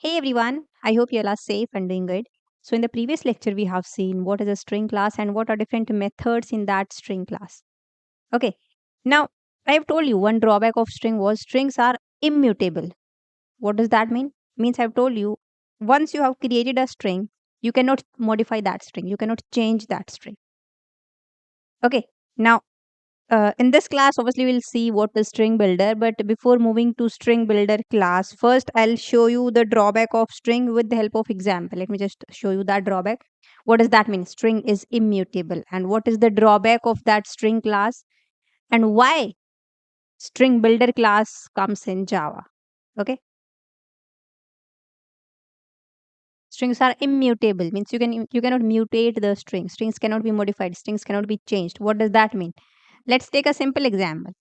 Hey everyone, I hope you all are safe and doing good. So, in the previous lecture, we have seen what is a string class and what are different methods in that string class. Okay, now I have told you one drawback of string was strings are immutable. What does that mean? Means I've told you once you have created a string, you cannot modify that string, you cannot change that string. Okay, now in this class, obviously, we'll see what is string builder. But before moving to string builder class, first I'll show you the drawback of string with the help of example. Let me just show you that drawback. What does that mean? String is immutable. And what is the drawback of that string class? And why string builder class comes in Java? Okay. Strings are immutable. Means you cannot mutate the string. Strings cannot be modified. Strings cannot be changed. What does that mean? Let's take a simple example.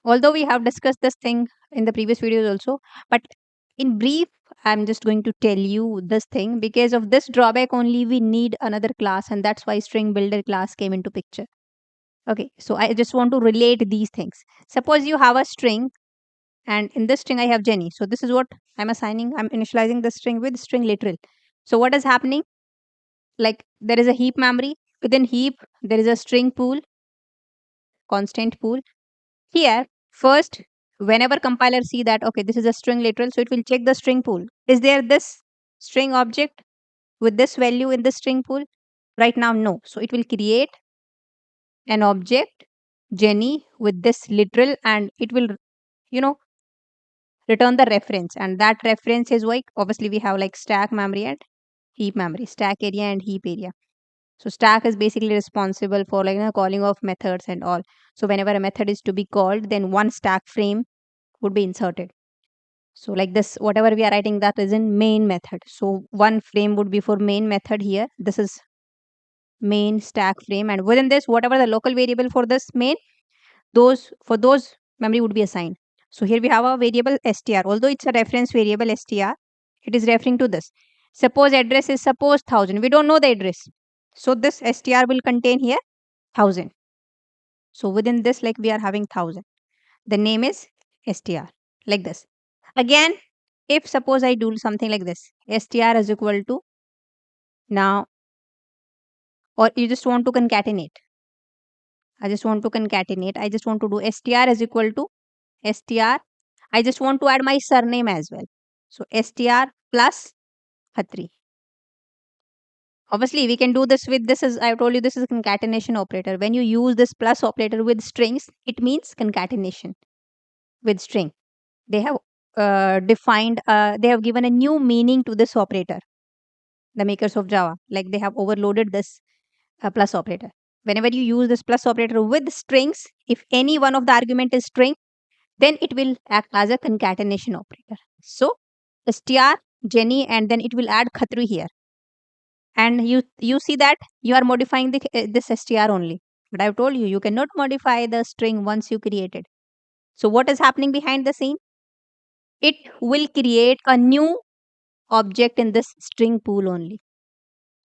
Although we have discussed this thing in the previous videos also, but in brief, I'm just going to tell you this thing. Because of this drawback only we need another class, and that's why string builder class came into picture. Okay, so I just want to relate these things. Suppose you have a string, and in this string I have Jenny. So this is what I'm initializing the string with string literal. So what is happening? Like there is a heap memory. Within heap there is a string pool, constant pool. Here, first, whenever compiler see that, okay, this is a string literal, so it will check the string pool. Is there this string object with this value in the string pool? Right now, no. So it will create an object, Jenny, with this literal, and it will, you know, return the reference. And that reference is like, obviously, we have like stack memory and heap memory, stack area and heap area. So stack is basically responsible for like calling of methods and all. So whenever a method is to be called, then one stack frame would be inserted. So like this, whatever we are writing, that is in main method. So one frame would be for main method here. This is main stack frame, and within this, whatever the local variable for this main, those memory would be assigned. So here we have a variable str. Although it's a reference variable str, it is referring to this. Suppose address is suppose 1000. We don't know the address. So this str will contain here 1000. So within this, like we are having 1000. The name is str, like this. Again, if suppose I do something like this, str is equal to now, or you just want to concatenate. I just want to concatenate. I just want to do str is equal to str. I just want to add my surname as well. So str plus Khatri. Obviously, we can do this with this is I told you this is a concatenation operator. When you use this plus operator with strings, it means concatenation with string. They have they have given a new meaning to this operator, the makers of Java. Like they have overloaded this plus operator. Whenever you use this plus operator with strings, if any one of the argument is string, then it will act as a concatenation operator. So str, Jenny, and then it will add Khatri here. And you see that you are modifying this str only. But I've told you, you cannot modify the string once you create it. So what is happening behind the scene? It will create a new object in this string pool only.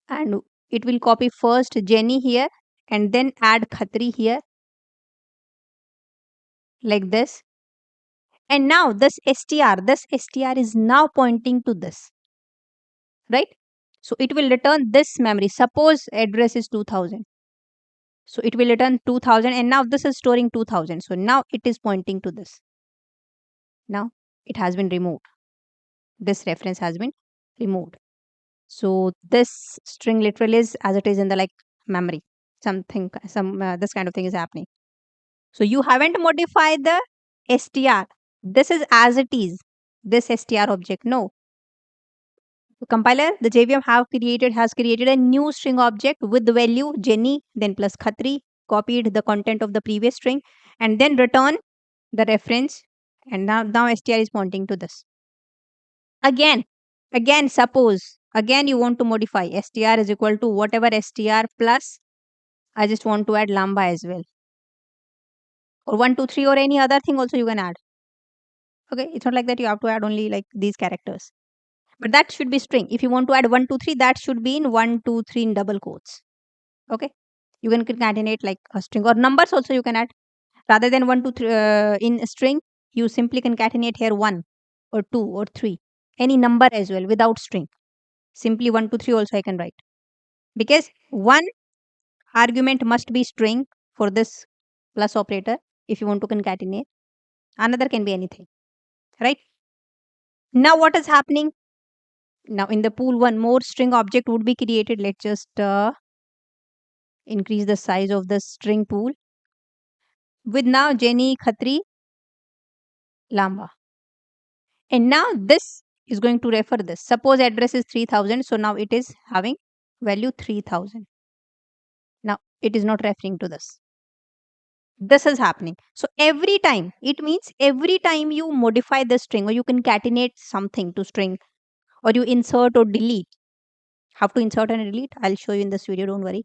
And it will copy first Jenny here and then add Khatri here like this. And now this str is now pointing to this, right? So it will return this memory. Suppose address is 2000. So it will return 2000, and now this is storing 2000. So now it is pointing to this. Now it has been removed. This reference has been removed. So this string literal is as it is in the like memory. This kind of thing is happening. So you haven't modified the str. This is as it is. This str object. No. The compiler, the JVM has created a new string object with the value Jenny, then plus Khatri, copied the content of the previous string, and then return the reference. And now str is pointing to this. Again, suppose again you want to modify str is equal to whatever str plus I just want to add lambda as well, or 123 or any other thing also you can add. Okay, it's not like that you have to add only like these characters, but that should be string. If you want to add 123, that should be in 123 in double quotes. Okay, you can concatenate like a string, or numbers also you can add. Rather than 123 in a string, you simply concatenate here 1 or 2 or 3. any number as well without string. Simply 1 to 3 also I can write, because one argument must be string for this plus operator if you want to concatenate. Another can be anything, right? Now what is happening? Now in the pool, one more string object would be created. Let's just increase the size of the string pool with now Jenny, Khatri, Lamba. And now this is going to refer this. Suppose address is 3000. So now it is having value 3000. Now it is not referring to this. This is happening. So every time, it means every time you modify the string or you concatenate something to string or you insert or delete, how to insert and delete, I'll show you in this video, don't worry.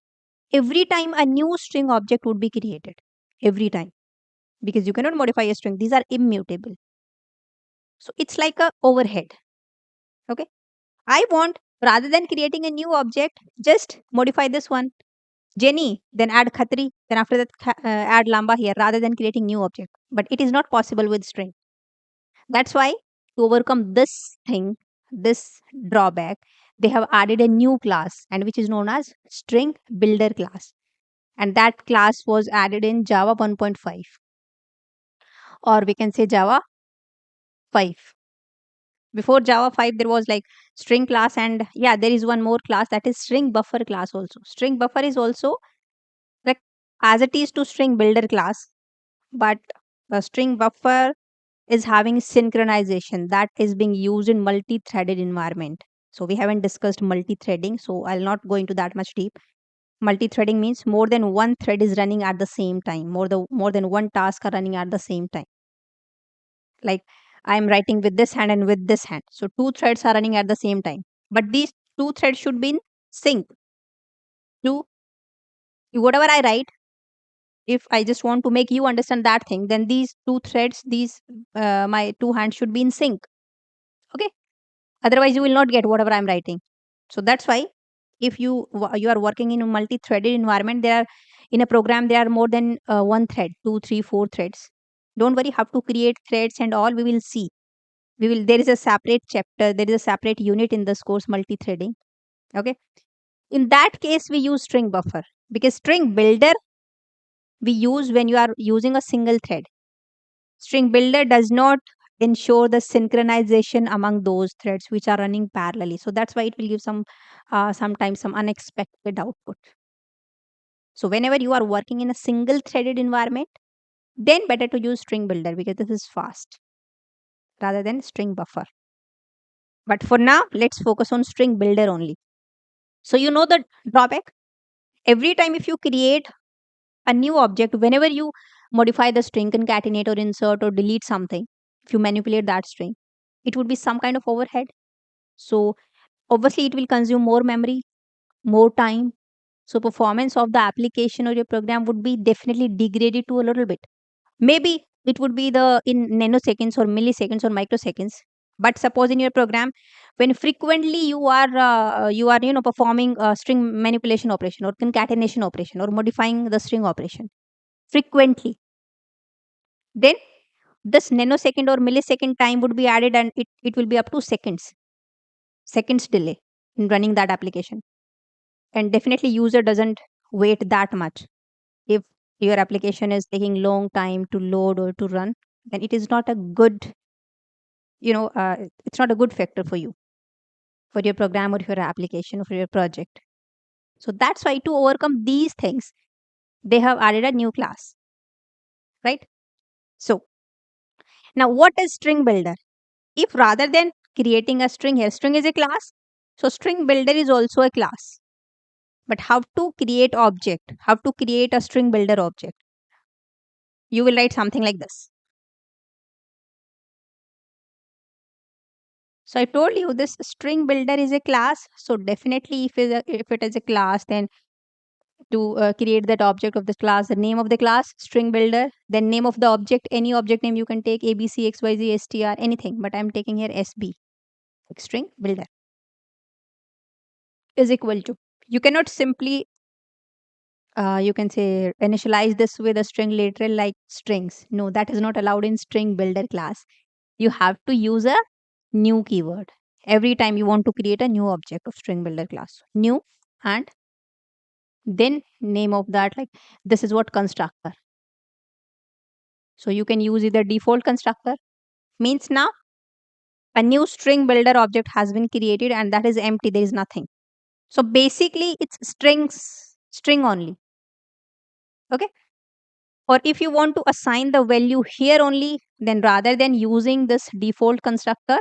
Every time a new string object would be created. Every time. Because you cannot modify a string. These are immutable. So it's like a overhead. Okay. I want, rather than creating a new object, just modify this one. Jenny, then add Khatri, then after that add Lamba here rather than creating new object. But it is not possible with string. That's why to overcome this thing, this drawback, they have added a new class and which is known as string builder class. And that class was added in Java 1.5, or we can say Java 5. Before Java 5, there was like string class, and yeah, there is one more class, that is string buffer class also. String buffer is also like as it is to string builder class, but the string buffer is having synchronization that is being used in multi-threaded environment. So we haven't discussed multi-threading, so I'll not go into that much deep. Multi-threading means more than one thread is running at the same time. More than one task are running at the same time. Like I'm writing with this hand and with this hand. So two threads are running at the same time. But these two threads should be in sync. To whatever I write, if I just want to make you understand that thing, then these two threads, these my two hands should be in sync. Okay. Otherwise, you will not get whatever I'm writing. So that's why if you are working in a multi-threaded environment, there are in a program there are more than one thread, two, three, four threads. Don't worry, how to create threads and all we will see. There is a separate chapter, there is a separate unit in this course, multi-threading. Okay. In that case, we use string buffer because string builder we use when you are using a single thread. String builder does not ensure the synchronization among those threads which are running parallelly. So that's why it will give sometimes some unexpected output. So whenever you are working in a single threaded environment, then better to use string builder because this is fast rather than string buffer. But for now, let's focus on string builder only. So you know the drawback. Every time if you create a new object, whenever you modify the string, concatenate or insert or delete something, if you manipulate that string, it would be some kind of overhead. So obviously it will consume more memory, more time. So performance of the application or your program would be definitely degraded to a little bit. Maybe it would be the in nanoseconds or milliseconds or microseconds. But suppose in your program, when frequently you are performing a string manipulation operation or concatenation operation or modifying the string operation frequently, then this nanosecond or millisecond time would be added and it will be up to seconds delay in running that application. And definitely user doesn't wait that much. If your application is taking long time to load or to run, then it is not a good, it's not a good factor for you, for your program or your application or for your project. So that's why to overcome these things, they have added a new class, right? So now what is string builder? If rather than creating a string here, string is a class, so string builder is also a class. But how to create object, how to create a string builder object? You will write something like this. So I told you this string builder is a class. So definitely if it is a class, then to create that object of this class, the name of the class, string builder, then name of the object, any object name you can take, ABC, XYZ, STR, anything. But I'm taking here SB, like string builder is equal to. You cannot simply you can say initialize this with a string literal like strings. No, that is not allowed in string builder class. You have to use a new keyword. every time you want to create a new object of string builder class. New, and then name of that, like this is what constructor. So you can use either default constructor, means now a new string builder object has been created and that is empty, there is nothing. So basically it's string only. Okay. Or if you want to assign the value here only, then rather than using this default constructor,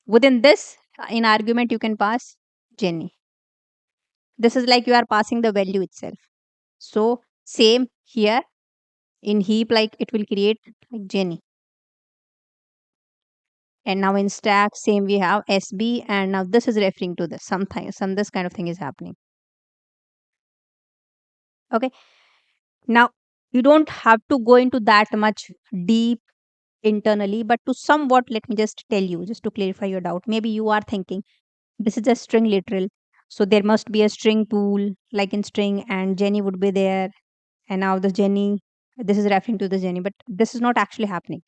within this in argument you can pass Jenny. This is like you are passing the value itself. So same here in heap, like it will create like Jenny. And now in stack, same we have SB, and now this is referring to this something, some this kind of thing is happening. Okay. Now you don't have to go into that much deep internally, but to somewhat let me just tell you, just to clarify your doubt. Maybe you are thinking this is a string literal, so there must be a string pool like in string, and Jenny would be there, and now the Jenny, this is referring to the Jenny, but this is not actually happening.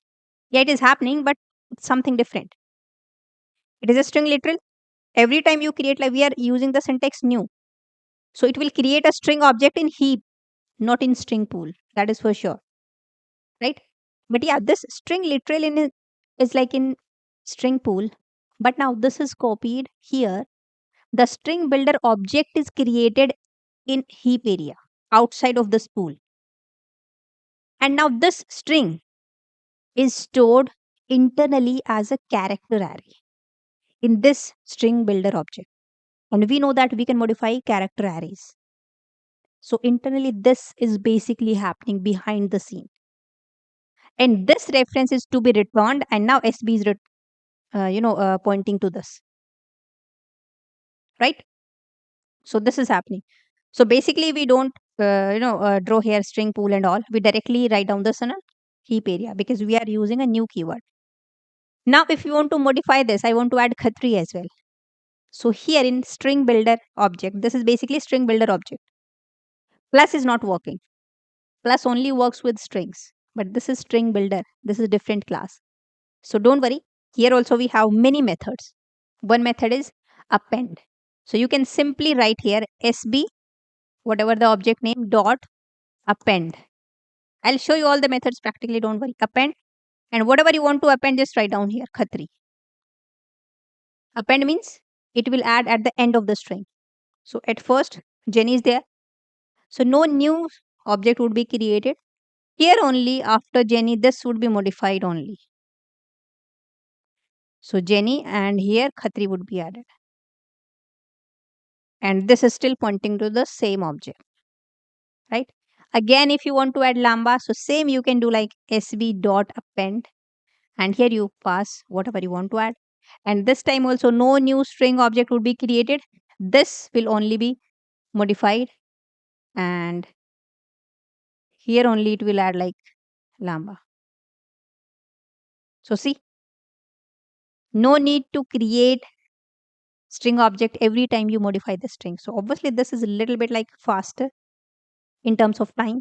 Yeah, it is happening, but it's something different. It is a string literal. Every time you create, like we are using the syntax new, so it will create a string object in heap, not in string pool. That is for sure, right? But yeah, this string literal is like in string pool, but now this is copied here. The string builder object is created in heap area outside of this pool, and now this string is stored internally as a character array in this string builder object. And we know that we can modify character arrays. So internally, this is basically happening behind the scene. And this reference is to be returned, and now SB is pointing to this, right? So this is happening. So basically, we don't draw here string pool and all. We directly write down this in a heap area because we are using a new keyword. Now, if you want to modify this, I want to add Khatri as well. So here in string builder object, this is basically string builder object. Plus is not working. Plus only works with strings. But this is string builder. This is different class. So don't worry. Here also we have many methods. One method is append. So you can simply write here SB, whatever the object name, dot append. I'll show you all the methods practically. Don't worry. Append. And whatever you want to append, just write down here Khatri. Append means it will add at the end of the string. So at first, Jenny is there. So no new object would be created. Here only after Jenny, this would be modified only. So Jenny and here Khatri would be added. And this is still pointing to the same object, right? Again, if you want to add lambda, so same you can do like SB dot append. And here you pass whatever you want to add. And this time also no new string object would be created. This will only be modified. And here only it will add like lambda. So see, no need to create string object every time you modify the string. So obviously this is a little bit like faster in terms of time,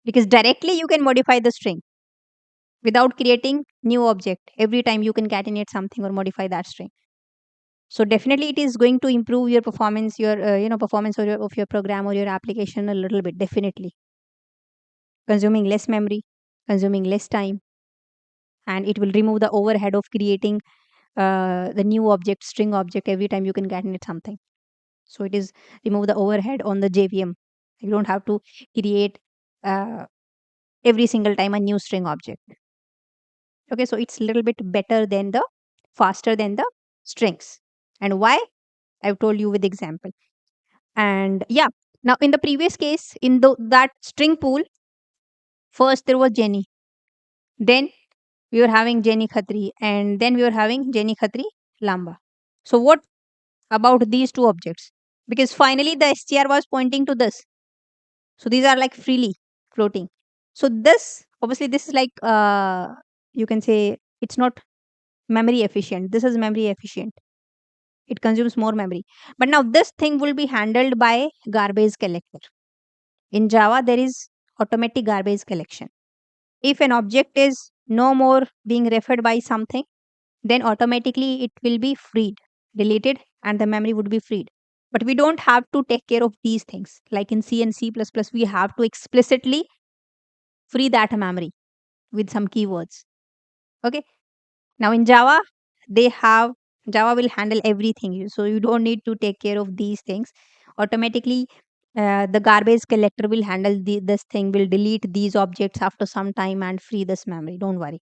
because directly you can modify the string without creating new object every time you concatenate something or modify that string. So definitely it is going to improve your performance, your performance of your program or your application a little bit, definitely. Consuming less memory, consuming less time, and it will remove the overhead of creating the new object, string object every time you concatenate something. So it is remove the overhead on the JVM. You don't have to create uh, every single time a new string object. Okay, so it's a little bit better than the faster than the strings. And why? I've told you with example. And yeah, now in the previous case, in that string pool, first there was Jenny, then we were having Jenny Khatri, and then we were having Jenny Khatri Lamba. So what about these two objects? Because finally the str was pointing to this. So these are like freely floating. So this, obviously this is like you can say it's not memory efficient. This is memory efficient. It consumes more memory. But now this thing will be handled by garbage collector. In Java, there is automatic garbage collection. If an object is no more being referred by something, then automatically it will be freed, deleted, and the memory would be freed. But we don't have to take care of these things. Like in C and C++, we have to explicitly free that memory with some keywords. Okay. Now in Java, they have Java will handle everything. So you don't need to take care of these things. Automatically, the garbage collector will handle this thing, will delete these objects after some time and free this memory. Don't worry.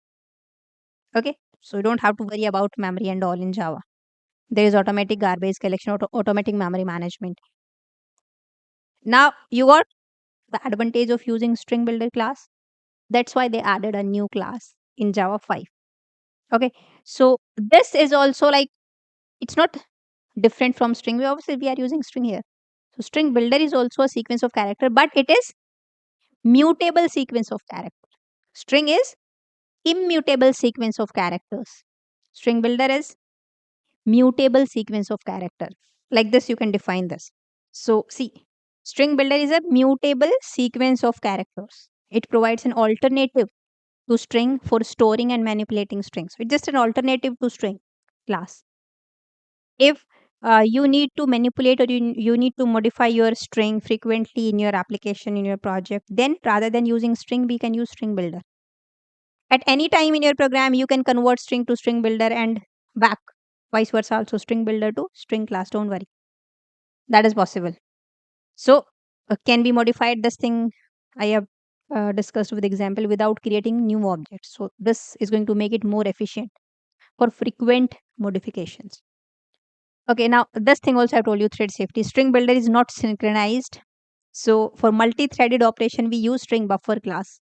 Okay. So you don't have to worry about memory and all in Java. There is automatic garbage collection, automatic memory management. Now you got the advantage of using string builder class. That's why they added a new class in Java 5. Okay. So this is also like, it's not different from string. We are using string here. So string builder is also a sequence of character, but it is mutable sequence of character. String is immutable sequence of characters. String builder is mutable sequence of character. Like this, you can define this. So see, string builder is a mutable sequence of characters. It provides an alternative to string for storing and manipulating strings. It's just an alternative to string class. If you need to manipulate, or you need to modify your string frequently in your application, in your project, then rather than using string, we can use string builder. At any time in your program, you can convert string to string builder and back, vice versa also, string builder to string class. Don't worry, that is possible. So can be modified, this thing I have discussed with example, without creating new objects. So this is going to make it more efficient for frequent modifications. Okay, now this thing also I told you, thread safety. String builder is not synchronized. So for multi-threaded operation, we use string buffer class.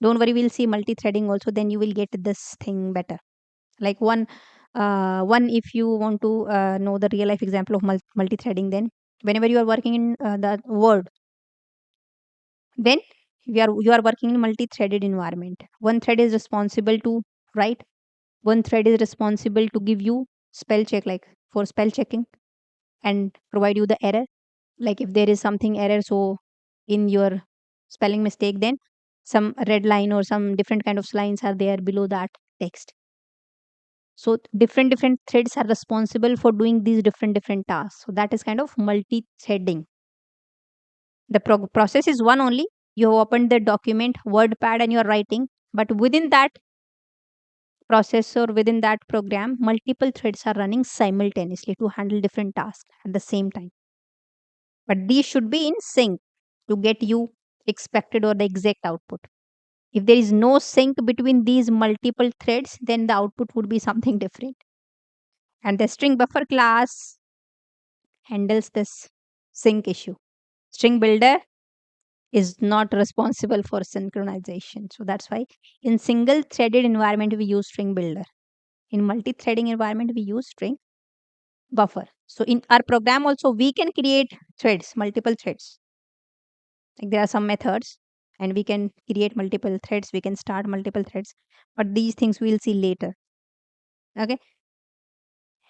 Don't worry, we'll see multi-threading also. Then you will get this thing better. Like one if you want to know the real life example of multi-threading, then whenever you are working in the Word, then you are working in multi-threaded environment. One thread is responsible to write. One thread is responsible to give you spell check, like for spell checking, and provide you the error. Like if there is something error, so in your spelling mistake, then some red line or some different kind of lines are there below that text. So different threads are responsible for doing these different tasks. So that is kind of multi-threading. The process is one only. You have opened the document, WordPad, and you are writing. But within that process, or within that program, multiple threads are running simultaneously to handle different tasks at the same time. But these should be in sync to get you expected or the exact output. If there is no sync between these multiple threads, then the output would be something different. And the string buffer class handles this sync issue. String builder is not responsible for synchronization. So that's why in single threaded environment we use string builder. In multi-threading environment we use string buffer. So in our program also we can create threads, multiple threads. Like there are some methods and we can create multiple threads, we can start multiple threads, but these things we'll see later. Okay.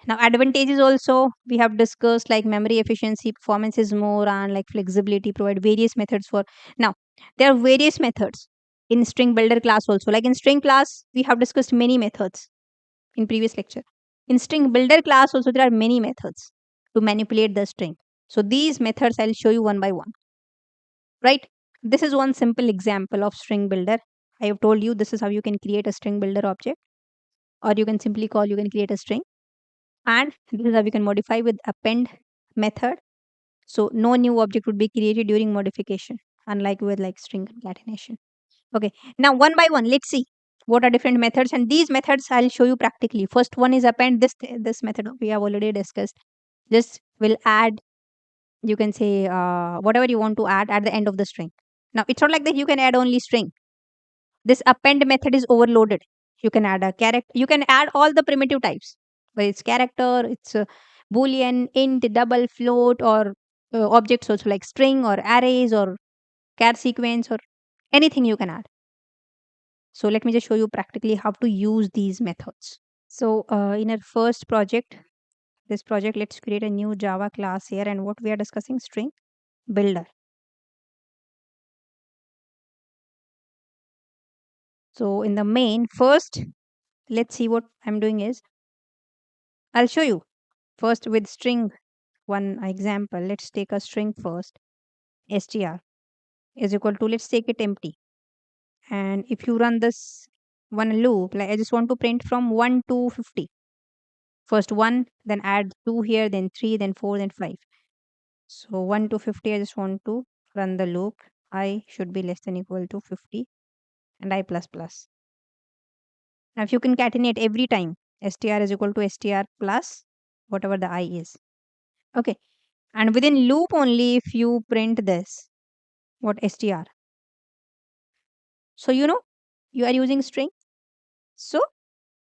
Now advantages also we have discussed, like memory efficiency, performance is more, and like flexibility, provide various methods for. Now there are various methods in string builder class also. Like in string class we have discussed many methods in previous lecture. In string builder class also there are many methods to manipulate the string. So these methods I'll show you one by one. Right? This is one simple example of string builder. I have told you this is how you can create a string builder object, or you can simply call, you can create a string. And this is how you can modify with append method. So no new object would be created during modification, unlike with like string concatenation. Okay, now one by one, let's see what are different methods, and these methods I'll show you practically. First one is append. This method we have already discussed. This will add, you can say whatever you want to add at the end of the string. Now it's not like that you can add only string. This append method is overloaded. You can add a character, you can add all the primitive types, whether it's character, it's a boolean, int, double, float, or objects also like string or arrays or char sequence or anything you can add. So let me just show you practically how to use these methods. So in our first project, this project, let's create a new Java class here, and what we are discussing, string builder. So in the main, first, let's see what I'm doing is I'll show you first with string. One example, let's take a string first. Str is equal to, let's take it empty. And if you run this one loop, like I just want to print from 1 to 50. First 1, then add 2 here, then 3, then 4, then 5. So 1 to 50, I just want to run the loop. I should be less than equal to 50 and I plus plus. Now if you concatenate every time, str is equal to str plus whatever the I is. Okay. And within loop only, if you print this, what str. So you are using string. So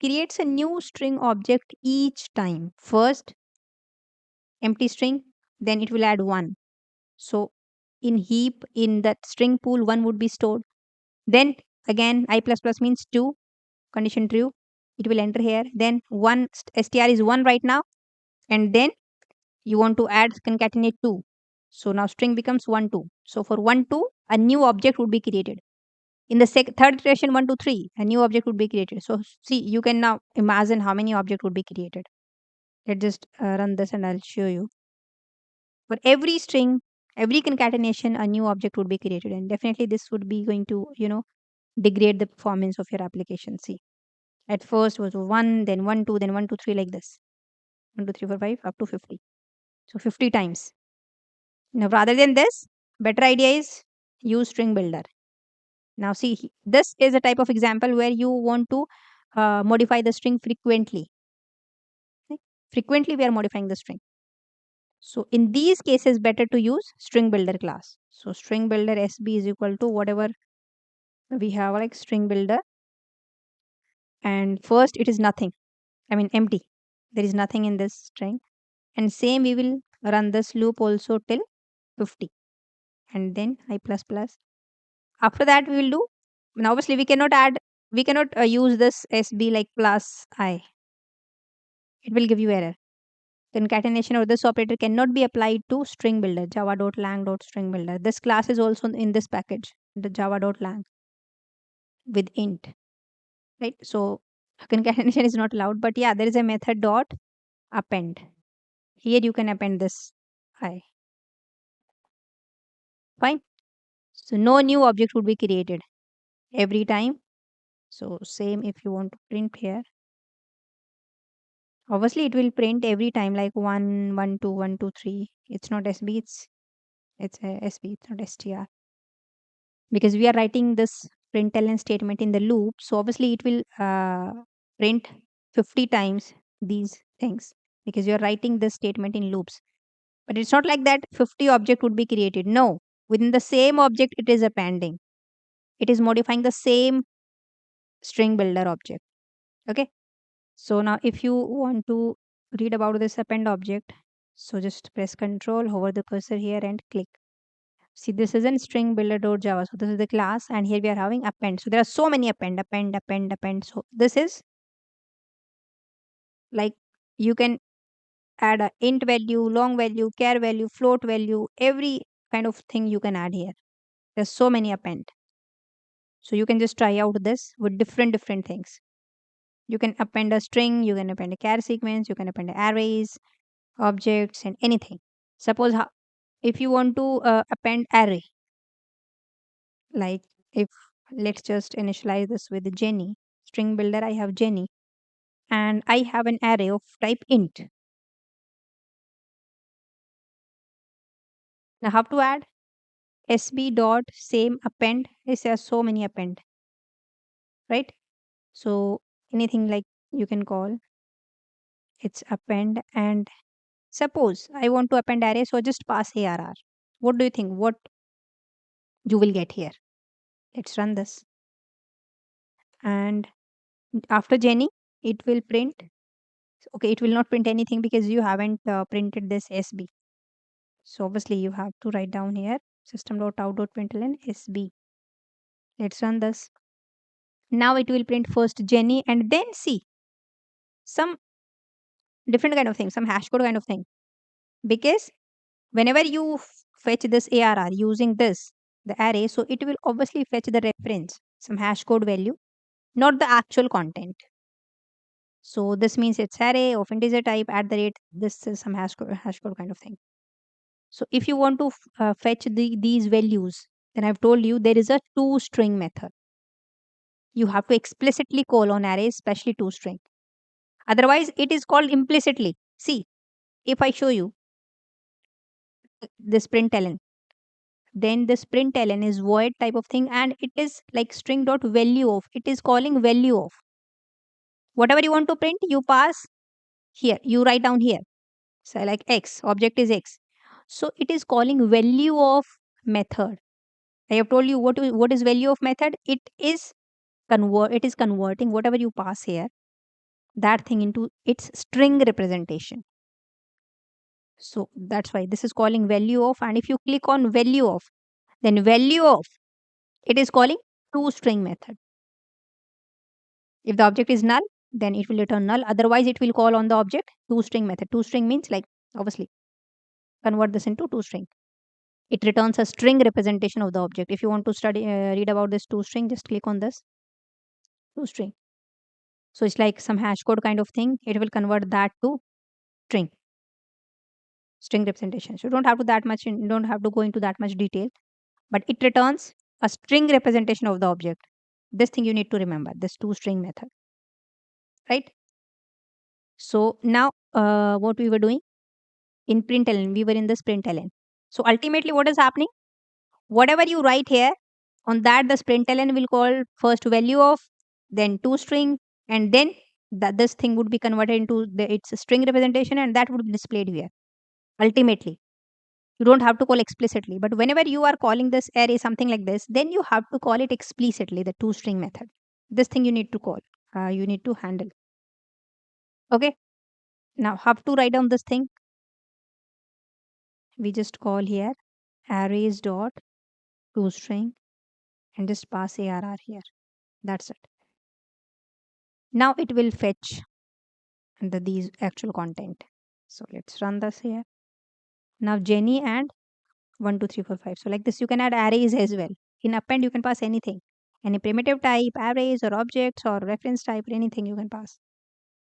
creates a new string object each time. First empty string, then it will add 1. So in heap, in that string pool, 1 would be stored. Then again I plus plus means 2, condition true, it will enter here. Then 1 str is 1 right now, and then you want to add concatenate 2. So now string becomes 1 2. So for 1 2, a new object would be created. In the third iteration 1 2 3, a new object would be created. So see, you can now imagine how many object would be created. Let's just run this and I'll show you. For every string, every concatenation, a new object would be created, and definitely this would be going to degrade the performance of your application. See, at first was 1, then 1 2, then 1 2 3, like this. 1 2 3 4 5 up to 50. So 50 times. Now rather than this, better idea is use string builder. Now see, this is a type of example where you want to modify the string frequently. Right? Frequently we are modifying the string. So in these cases, better to use string builder class. So string builder SB is equal to whatever we have, like string builder, and first it is nothing. I mean empty. There is nothing in this string. And same we will run this loop also till 50. And then I plus plus. After that we will do. Now obviously we cannot use this SB like plus I. It will give you error. Concatenation of this operator cannot be applied to string builder, java.lang.string builder. This class is also in this package, the java.lang with int, right? So concatenation is not allowed, but yeah, there is a method dot append. Here you can append this I. Fine. So no new object would be created every time. So same if you want to print here. Obviously it will print every time like 1, 1, 2, 1, 2, 3. It's not SB, it's a SB, it's not str. Because we are writing this println statement in the loop, so obviously it will print 50 times these things, because you are writing this statement in loops. But it's not like that 50 object would be created. No, within the same object it is appending. It is modifying the same string builder object. Okay. So now if you want to read about this append object, so just press control, hover the cursor here and click. See, this is in string builder.java. So this is the class, and here we are having append. So there are so many append. So this is like you can add a int value, long value, char value, float value, every kind of thing you can add here. There's so many append. So you can just try out this with different things. You can append a string, you can append a char sequence, you can append arrays, objects, and anything. Suppose if you want to append array, like if let's just initialize this with Jenny string builder, I have Jenny and I have an array of type int. Now how to add? SB dot same append is, there are so many append, right? So anything like you can call it's append, and suppose I want to append array, so just pass ARR. What do you think what you will get here? Let's run this, and after Jenny it will print. Okay, it will not print anything because you haven't printed this SB. So obviously you have to write down here system.out.println SB. Let's run this. Now it will print first Jenny and then see some different kind of thing, some hash code kind of thing. Because whenever you fetch this ARR using this, the array, so it will obviously fetch the reference, some hash code value, not the actual content. So this means it's array of integer type at the rate. This is some hash code kind of thing. So if you want to fetch these values, then I've told you there is a toString method. You have to explicitly call on arrays, especially toString. Otherwise, it is called implicitly. See, if I show you this println, then this println is void type of thing, and it is like string dot value of. It is calling value of whatever you want to print. You pass here. You write down here. So like x object is x. So it is calling value of method. I have told you what is value of method. It is converting whatever you pass here, that thing, into its string representation. So that's why this is calling value of, and if you click on value of, then value of, it is calling toString method. If the object is null, then it will return null. Otherwise, it will call on the object toString method. ToString means, like, obviously convert this into toString. It returns a string representation of the object. If you want to read about this toString, just click on this toString. So it's like some hash code kind of thing. It will convert that to string string representation. So you don't have to go into that much detail, but it returns a string representation of the object. This thing you need to remember, this toString method, right? So now what we were doing in println, we were in this println. So ultimately what is happening? Whatever you write here, on that the println will call first value of, then toString, and then this thing would be converted into its string representation, and that would be displayed here. Ultimately, you don't have to call explicitly, but whenever you are calling this array something like this, then you have to call it explicitly, the toString method. This thing you need to call, you need to handle. Okay, now how to write down this thing? We just call here arrays dot toString and just pass arr here. That's it. Now it will fetch these actual content. So let's run this here. Now Jenny and 1 2 3 4 5. So like this you can add arrays as well. In append you can pass anything, any primitive type, arrays or objects or reference type, or anything you can pass.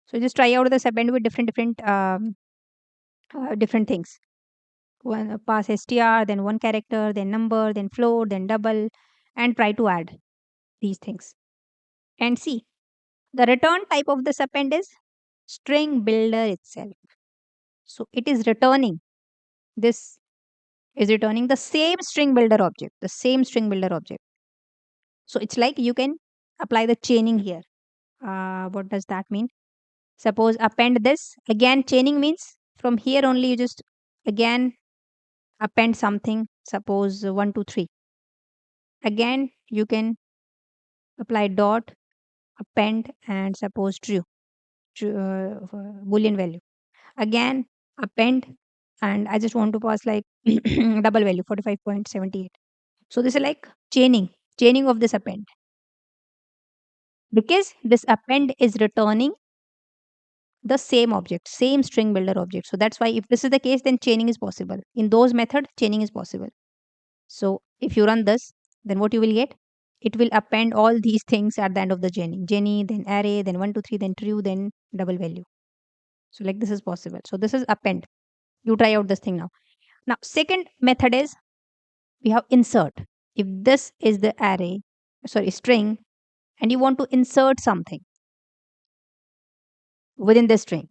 So just try out this append with different things. One pass str, then one character, then number, then float, then double, and try to add these things. And see, the return type of this append is string builder itself. So it is returning this is returning the same string builder object, the same string builder object. So it's like you can apply the chaining here. What does that mean? Suppose append this. Again, chaining means from here only you just again append something. Suppose 1 2 3. Again, you can apply dot, append, and suppose true boolean value. Again, append, and I just want to pass like double value 45.78. So this is like chaining of this append, because this append is returning the same object, same string builder object. So that's why if this is the case, then chaining is possible. In those methods, chaining is possible. So if you run this, then what you will get? It will append all these things at the end of the chaining. Jenny, then array, then 1 2 3, then true, then double value. So like this is possible. So this is append. You try out this thing now. Now second method is we have insert. If this is the string, and you want to insert something within the string,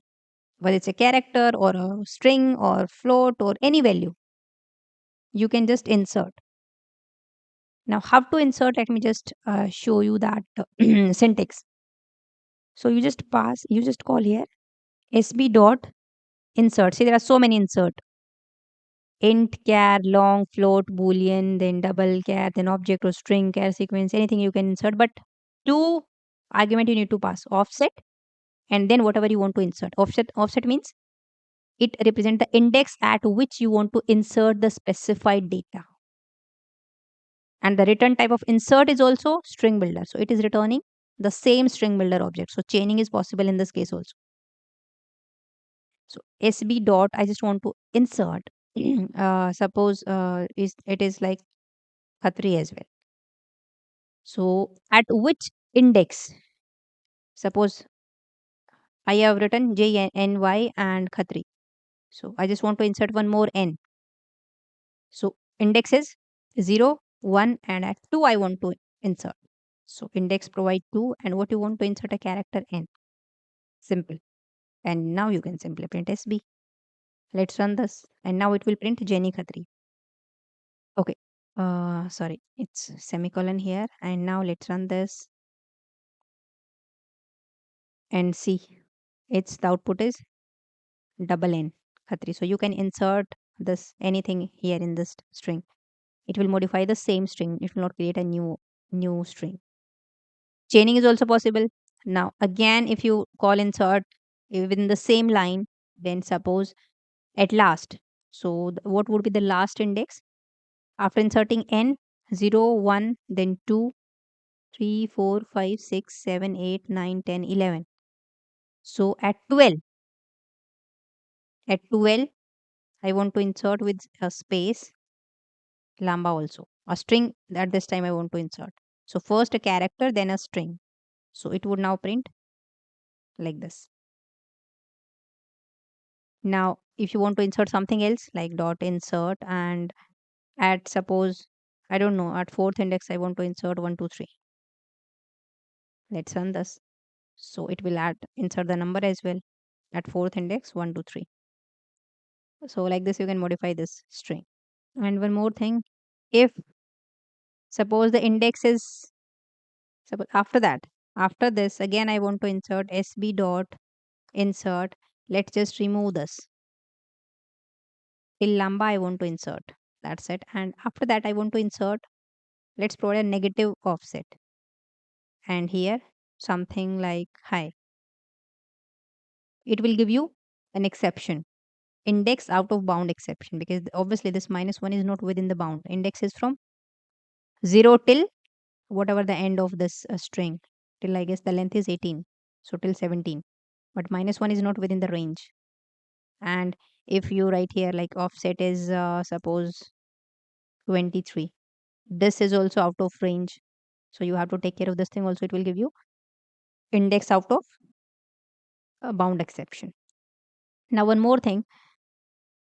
whether it's a character or a string or float or any value, you can just insert. Now how to insert, let me just show you that syntax. So you just call here sb dot insert. See, there are so many insert: int, char, long, float, boolean, then double, char, then object or string, char, sequence, anything you can insert. But two argument you need to pass: offset, and then whatever you want to insert. Offset means it represents the index at which you want to insert the specified data. And the return type of insert is also string builder. So it is returning the same string builder object. So chaining is possible in this case also. So sb dot, I just want to insert. Suppose it is like Khatri as well. So at which index? Suppose I have written JNY and Khatri. So I just want to insert one more N. So index is 0, 1 and at 2 I want to insert. So index provide 2 and what you want to insert a character N. Simple. And now you can simply print SB. Let's run this. And now it will print Jenny Khatri. Okay. Sorry. It's semicolon here. And now let's run this and see. Its the output is double N Khatri. So you can insert this anything here in this string. It will modify the same string. It will not create a new string. Chaining is also possible. Now again, if you call insert within the same line, then suppose at last. So what would be the last index? After inserting n, 0, 1, then 2, 3, 4, 5, 6, 7, 8, 9, 10, 11. So at 12, I want to insert with a space lamba also. A string at this time I want to insert. So first a character, then a string. So it would now print like this. Now, if you want to insert something else like dot insert and at suppose, I don't know, at fourth index, I want to insert 1, 2, 3. Let's run this. So it will insert the number as well at fourth index 1, 2, 3. So like this, you can modify this string. And one more thing, if suppose the index is, suppose after this, again, I want to insert SB dot insert. Let's just remove this. Till lamba, I want to insert. That's it. And after that, I want to insert, let's provide a negative offset. And here, something like high. It will give you an exception. Index out of bound exception because obviously this -1 is not within the bound. Index is from 0 till whatever the end of this string. Till I guess the length is 18. So till 17. But -1 is not within the range. And if you write here like offset is suppose 23. This is also out of range. So you have to take care of this thing also. It will give you index out of a bound exception. Now one more thing,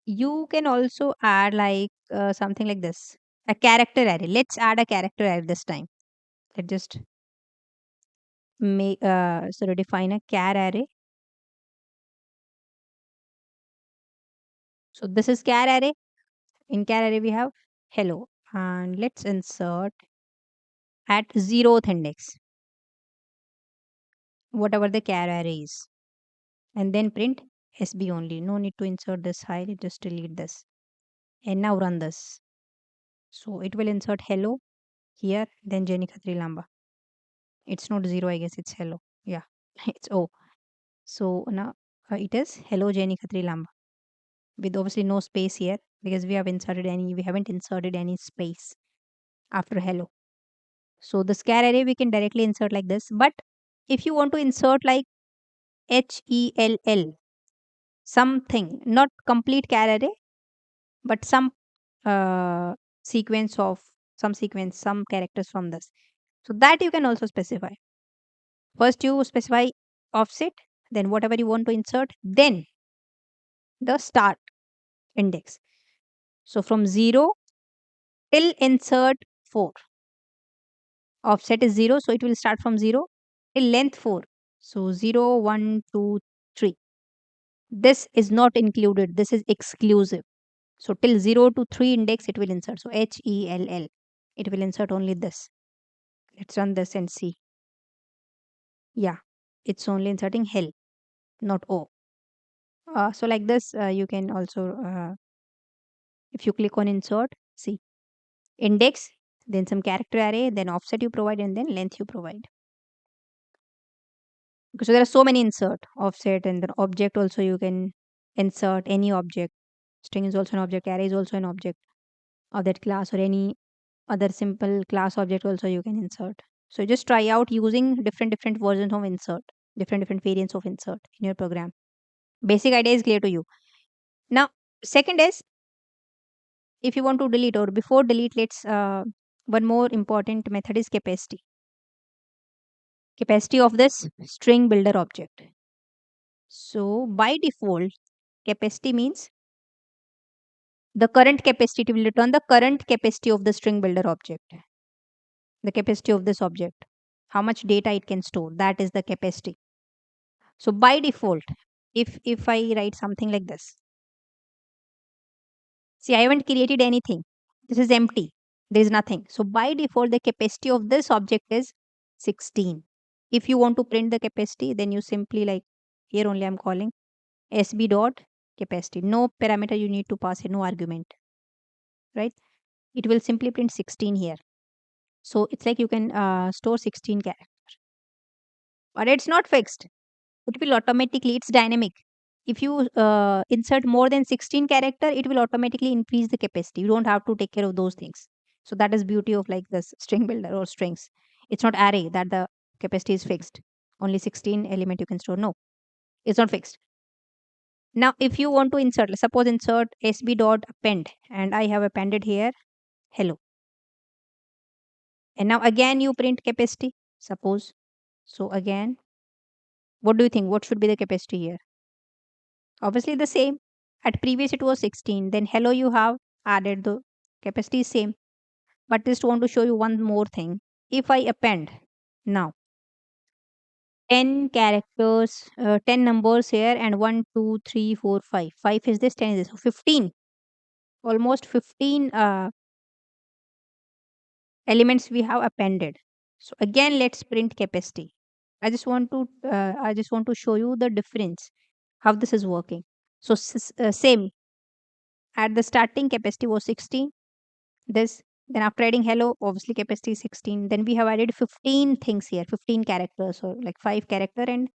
you can also add like something like this, a character array. Let's add a character array this time. Let's just make define a char array. So this is char array. In char array we have hello and let's insert at 0th index whatever the char array is and then print SB only. No need to insert this high, just delete this. And now run this. So it will insert hello here, then Jenny Khatri Lamba. It's not 0, I guess it's hello. Yeah, it's O. So now it is hello Jenny Khatri Lamba with obviously no space here because we haven't inserted any space after hello. So the char array we can directly insert like this. But if you want to insert like HELL, something, not complete char array, but some uh, some characters from this. So that you can also specify. First you specify offset, then whatever you want to insert, then the start index. So from 0 till insert 4. Offset is 0, so it will start from 0 till length 4. So 0, 1, 2, 3. This is not included. This is exclusive. So till 0 to 3 index it will insert. So HELL. It will insert only this. Let's run this and see. Yeah, it's only inserting hell, not O. So like this, you can also, if you click on insert, see index, then some character array, then offset you provide, and then length you provide. So there are so many insert, offset, and then object also you can insert any object. String is also an object, array is also an object of that class, or any other simple class object also you can insert. So just try out using different versions of insert, different variants of insert in your program. Basic idea is clear to you. Now, second is if you want to delete or before delete, let's one more important method is capacity. Capacity of this string builder object. So by default, capacity means the current capacity. It will return the current capacity of the string builder object, the capacity of this object, how much data it can store. That is the capacity. So by default, if I write something like this, see, I haven't created anything. This is empty. There is nothing. So by default, the capacity of this object is 16. If you want to print the capacity, then you simply like here only I'm calling sb dot capacity. No parameter you need to pass here, no argument, right? It will simply print 16 here. So it's like you can store 16 characters, but it's not fixed. It will automatically, it's dynamic. If you insert more than 16 character, it will automatically increase the capacity. You don't have to take care of those things. So that is beauty of like this string builder or strings. It's not array that the capacity is fixed. Only 16 element you can store. No, it's not fixed. Now, if you want to insert, suppose insert sb dot append, and I have appended here hello. And now again you print capacity, suppose. So again, what do you think? What should be the capacity here? Obviously the same. At previous it was 16. Then hello you have added the capacity is same. But just want to show you one more thing. If I append now 10 characters, 10 numbers here and 1, 2, 3, 4, 5. 5 is this, 10 is this. So 15. Almost 15 elements we have appended. So again let's print capacity. I just want to show you the difference how this is working. So same, at the starting capacity was 16. This, then after adding hello, obviously capacity is 16. Then we have added 15 things here, 15 characters, or like 5 character and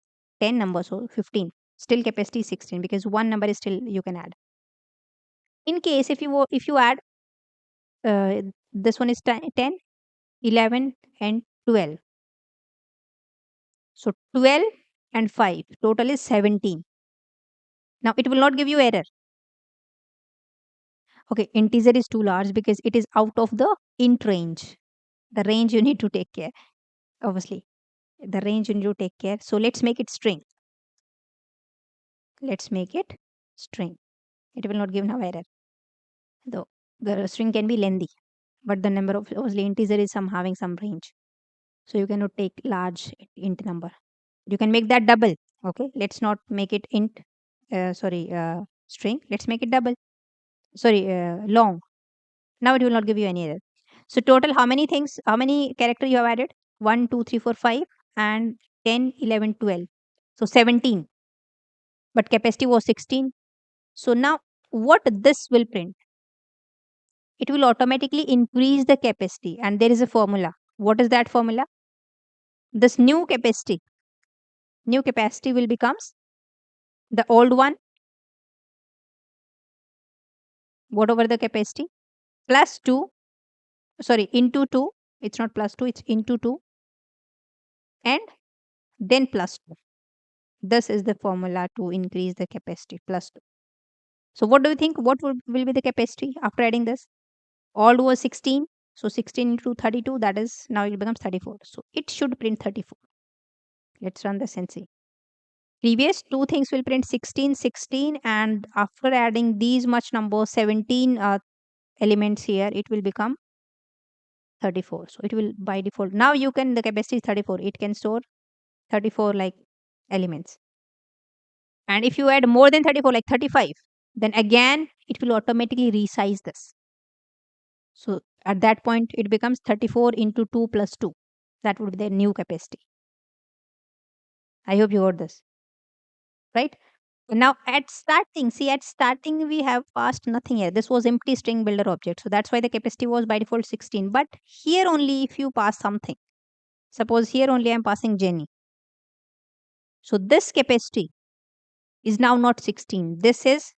10 numbers, so 15. Still capacity is 16 because one number is still you can add. In case if you add uh, this one is 10, 11 and 12. So 12 and 5 total is 17. Now it will not give you error. Okay, integer is too large because it is out of the int range. The range you need to take care, obviously. The range you need to take care. So let's make it string. Let's make it string. It will not give now error. Though the string can be lengthy, but the number of obviously integer is some having some range. So you cannot take large int number. You can make that double. Okay, let's not make it int. String. Let's make it double. Long. Now it will not give you any error. So total, how many things? How many character you have added? 1, 2, 3, 4, 5, and 10, 11, 12. So 17. But capacity was 16. So now what this will print? It will automatically increase the capacity, and there is a formula. What is that formula? This new capacity will becomes the old one, whatever the capacity, plus 2, into 2. It's not plus 2, it's into 2, and then plus 2. This is the formula to increase the capacity, plus 2. So what do you think? What will be the capacity after adding this? Old was 16. So 16 into 32, that is now it becomes 34. So it should print 34. Let's run this and see. Previous two things will print 16, 16, and after adding these much numbers, 17 elements here, it will become 34. So it will by default. Now you can, the capacity is 34. It can store 34 like elements. And if you add more than 34, like 35, then again it will automatically resize this. So at that point, it becomes 34 into 2 plus 2. That would be the new capacity. I hope you got this, right? Now at starting we have passed nothing here. This was empty string builder object. So that's why the capacity was by default 16. But here only if you pass something, suppose here only I'm passing Jenny. So this capacity is now not 16. This is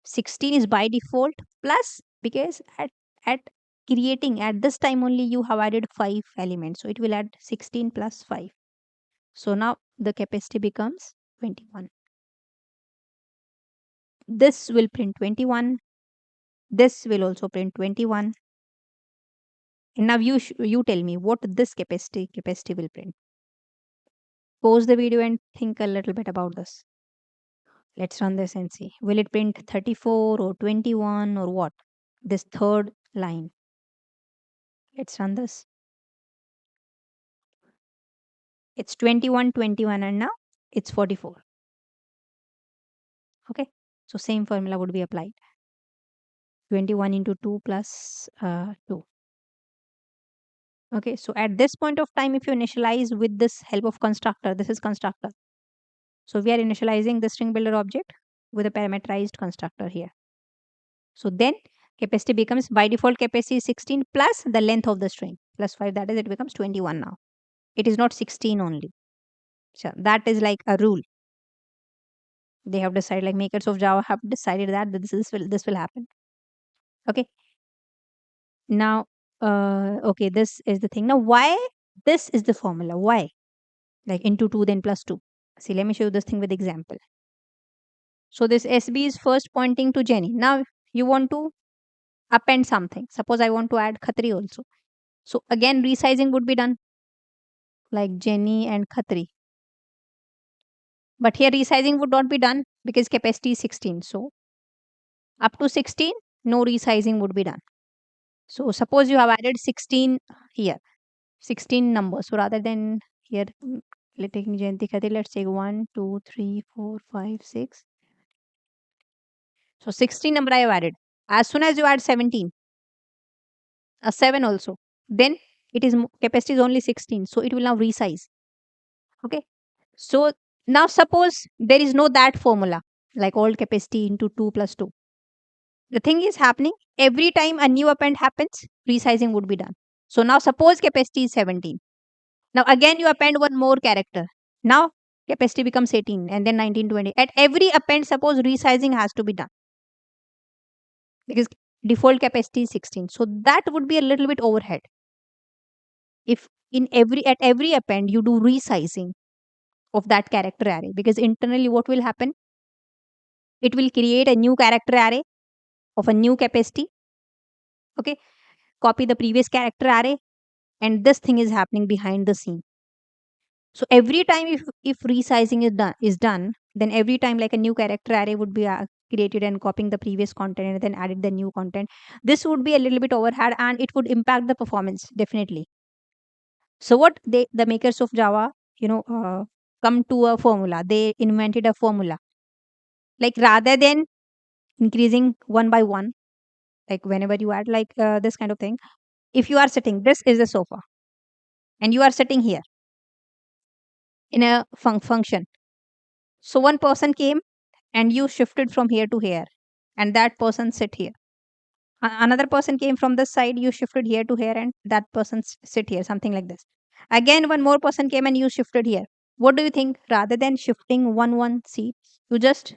16 is by default plus, because at creating at this time only you have added 5 elements. So it will add 16 plus 5. So now the capacity becomes 21. This will print 21. This will also print 21. And now you tell me what this capacity will print. Pause the video and think a little bit about this. Let's run this and see. Will it print 34 or 21 or what? This third line. Let's run this. It's 21, 21, and now it's 44. Okay. So same formula would be applied. 21 into 2 plus 2. Okay. So at this point of time, if you initialize with this help of constructor, this is constructor. So we are initializing the string builder object with a parameterized constructor here. So then capacity becomes, by default capacity is 16 plus the length of the string plus 5, that is it becomes 21 now. It is not 16 only. So that is like a rule. They have decided, like makers of Java have decided that this will happen. Okay. Now, okay, this is the thing. Now, why this is the formula? Why? Like into 2 then plus 2. See, let me show you this thing with example. So this SB is first pointing to Jenny. Now you want to append something. Suppose I want to add Khatri also. So again, resizing would be done like Jenny and Khatri. But here resizing would not be done because capacity is 16. So up to 16, no resizing would be done. So suppose you have added 16 here, 16 numbers. So rather than here, taking Jayanti Khatri, let's take 1, 2, 3, 4, 5, 6. So 16 number I have added. As soon as you add 17, a 7 also, then it is capacity is only 16. So it will now resize. Okay. So now suppose there is no that formula like old capacity into 2 plus 2. The thing is happening every time a new append happens, resizing would be done. So now suppose capacity is 17. Now again you append one more character. Now capacity becomes 18 and then 19, 20. At every append, suppose resizing has to be done because default capacity is 16. So that would be a little bit overhead. If at every append you do resizing of that character array, because internally what will happen? It will create a new character array of a new capacity. Okay. Copy the previous character array, and this thing is happening behind the scene. So every time if resizing is done, then every time like a new character array would be created and copying the previous content and then added the new content. This would be a little bit overhead and it would impact the performance definitely. So what the makers of Java, come to a formula. They invented a formula. Like rather than increasing one by one, like whenever you add like this kind of thing, if you are sitting, this is the sofa, and you are sitting here in a function. So one person came and you shifted from here to here, and that person sit here. Another person came from this side, you shifted here to here, and that person sit here, something like this. Again, one more person came and you shifted here. What do you think? Rather than shifting one seat, you just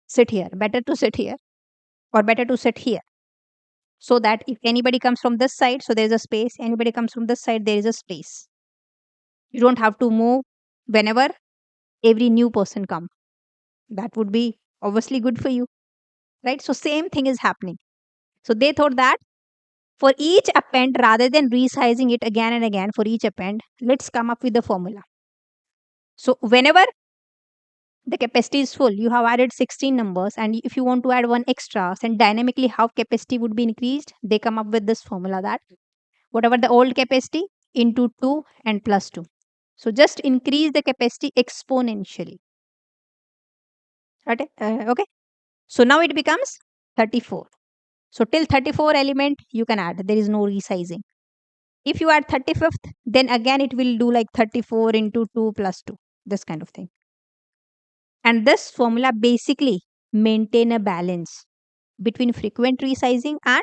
sit here. Better to sit here, or better to sit here, so that if anybody comes from this side, so there is a space. Anybody comes from this side, there is a space. You don't have to move whenever every new person come. That would be obviously good for you, right? So same thing is happening. So they thought that for each append, rather than resizing it again and again for each append, let's come up with the formula. So whenever the capacity is full, you have added 16 numbers, and if you want to add one extra, then dynamically how capacity would be increased, they come up with this formula that whatever the old capacity into 2 and plus 2. So just increase the capacity exponentially. Okay. So now it becomes 34. So till 34 element you can add. There is no resizing. If you add 35th, then again it will do like 34 into 2 plus 2. This kind of thing. And this formula basically maintain a balance between frequent resizing and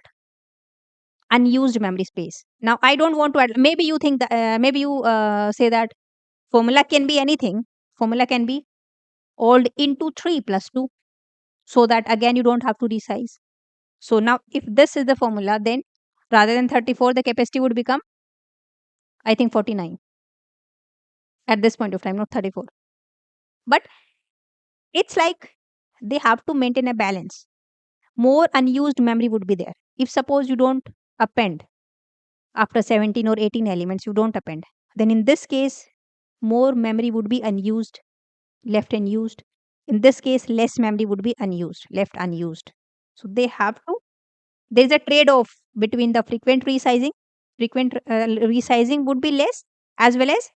unused memory space. Now I don't want to add. Maybe you think that maybe you say that formula can be anything. Formula can be old into 3 plus 2, so that again you don't have to resize. So now if this is the formula, then rather than 34, the capacity would become, I think, 49 at this point of time, not 34. But it's like they have to maintain a balance. More unused memory would be there. If suppose you don't append after 17 or 18 elements, you don't append, then in this case, more memory would be unused, left unused. In this case, less memory would be unused, left unused. So they have to, there's a trade off between the frequent resizing. Frequent resizing would be less, as well as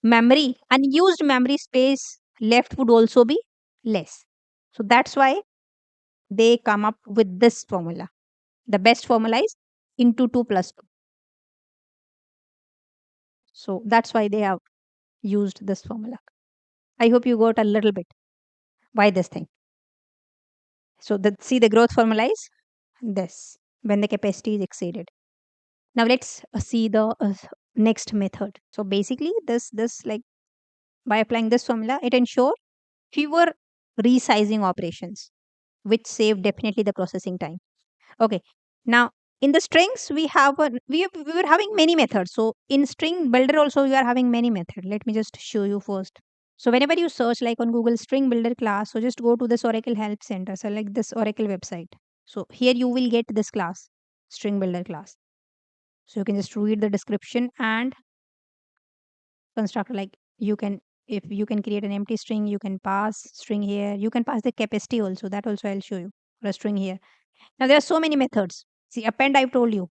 memory, unused memory space left would also be less. So that's why they come up with this formula. The best formula is into 2 plus 2. So that's why they have used this formula. I hope you got a little bit why this thing. So see the growth formula is this when the capacity is exceeded. Now let's see the next method. So basically this like by applying this formula, it ensure fewer resizing operations, which save definitely the processing time. Okay. Now in the strings we have we were having many methods. So in string builder also we are having many methods. Let me just show you first. So whenever you search like on Google string builder class, so just go to this Oracle Help Center, select this Oracle website. So here you will get this class, string builder class. So you can just read the description and constructor, like you can, if you can create an empty string, you can pass string here, you can pass the capacity also, that also I'll show you, or a string here. Now there are so many methods. See, append, I've told you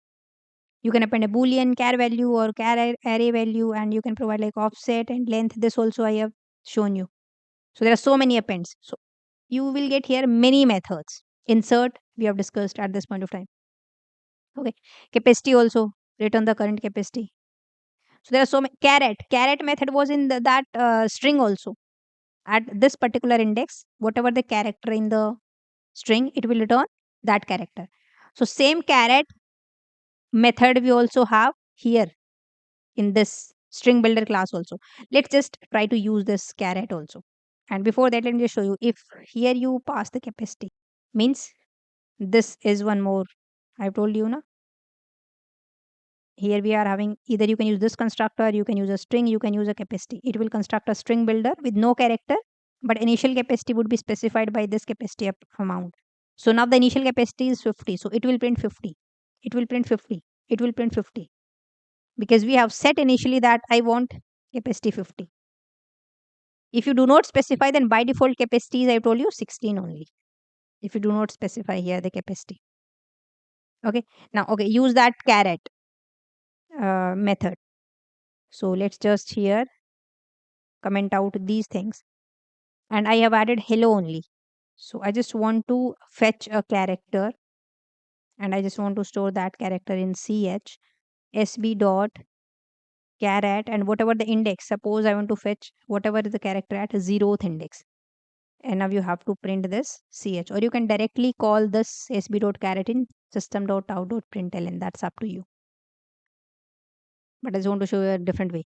can append a boolean, char value or char array value, and you can provide like offset and length. This also I have shown you. So there are so many appends. So you will get here many methods. Insert, we have discussed at this point of time. Okay. Capacity also, return the current capacity. So there are so many. Caret method was in that string also. At this particular index, whatever the character in the string, it will return that character. So same caret method we also have here in this string builder class also. Let's just try to use this caret also. And before that, let me just show you. If here you pass the capacity, means this is one more. I've told you na. Here we are having, either you can use this constructor, you can use a string, you can use a capacity. It will construct a string builder with no character, but initial capacity would be specified by this capacity amount. So now the initial capacity is 50. So it will print 50. It will print 50. It will print 50. Because we have set initially that I want capacity 50. If you do not specify, then by default capacity is, I told you, 16 only. If you do not specify here the capacity. Okay. Now, okay, use that caret method. So let's just here comment out these things. And I have added hello only. So I just want to fetch a character, and I just want to store that character in ch sb dot char and whatever the index. Suppose I want to fetch whatever is the character at 0th index. And now you have to print this ch, or you can directly call this sb dot char in system dot out dot println. That's up to you. But I just want to show you a different way.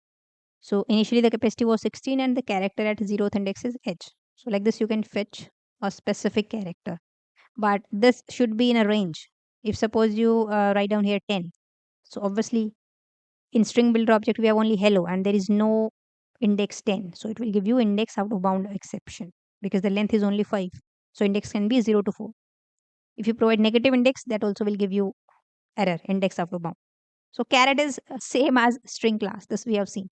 So initially the capacity was 16 and the character at 0th index is h. So like this you can fetch a specific character. But this should be in a range. If suppose you write down here 10. So obviously in string builder object we have only hello and there is no index 10. So it will give you index out of bound exception because the length is only 5. So index can be 0 to 4. If you provide negative index, that also will give you error, index out of bound. So caret is same as string class. This we have seen.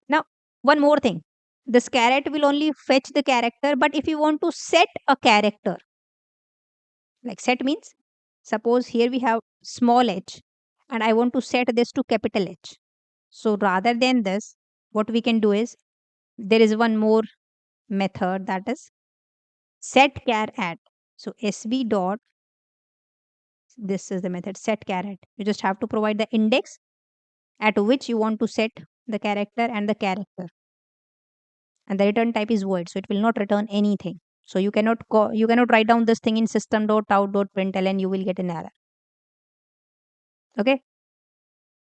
Now, one more thing. This caret will only fetch the character, but if you want to set a character, like set means, suppose here we have small h and I want to set this to capital H. So rather than this, what we can do is, there is one more method, that is set char at. So sb dot, this is the method set char at. You just have to provide the index at which you want to set the character and the character. And the return type is void, so it will not return anything. So you cannot you cannot write down this thing in system.out.println, you will get an error. Okay.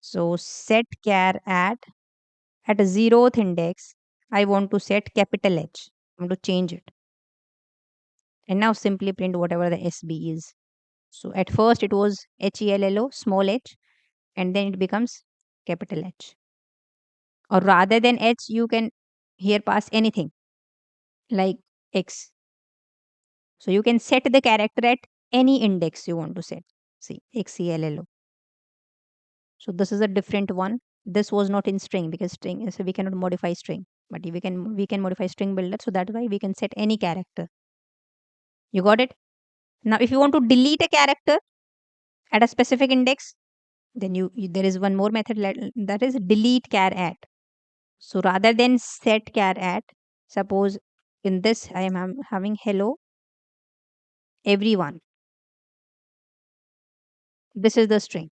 So set char at a 0th index, I want to set capital H. I want to change it. And now simply print whatever the SB is. So at first it was HELLO, small h, and then it becomes capital H. Or rather than H, you can here pass anything like X. So you can set the character at any index you want to set. See, XELLO. So this is a different one. This was not in string because string is, we cannot modify string. but we can modify string builder, so that's why we can set any character. You got it? Now if you want to delete a character at a specific index, then there is one more method, that is delete char at. So rather than set char at, suppose in this I am having hello everyone, this is the string.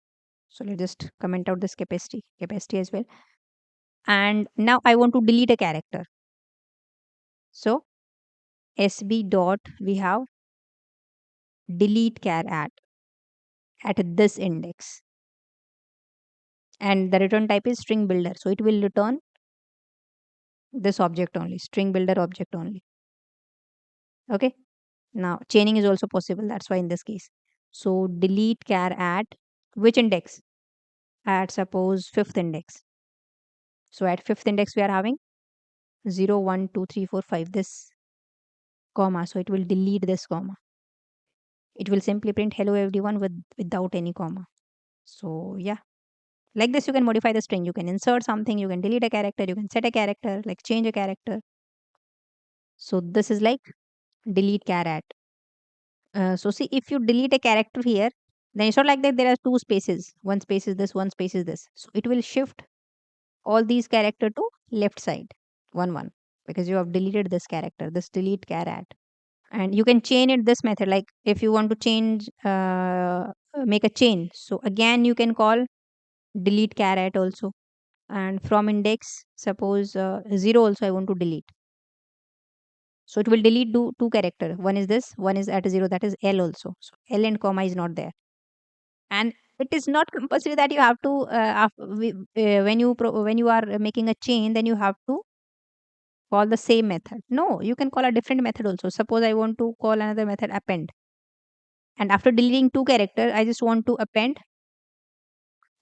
So let's just comment out this capacity as well. And now I want to delete a character. So sb dot we have delete char at this index, and the return type is string builder, so it will return this object only, string builder object only. Okay. Now chaining is also possible, that's why in this case, so delete char at which index? At suppose fifth index. So at fifth index we are having 0 1 2 3 4 5, this comma, so it will delete this comma. It will simply print hello everyone without any comma. So yeah, like this you can modify the string, you can insert something, you can delete a character, you can set a character, like change a character. So this is like delete char at. So see, if you delete a character here, then it's not like that there are two spaces, one space is this, one space is this, so it will shift all these character to left side, one, because you have deleted this character, this delete char at. And you can chain it this method, like if you want to change make a chain, so again you can call delete char at also. And from index suppose 0 also I want to delete, so it will delete two character, one is this, one is at 0, that is l also, so l and comma is not there. And it is not compulsory that you have to when you are making a chain, then you have to call the same method. No, you can call a different method also. Suppose I want to call another method append, and after deleting two character I just want to append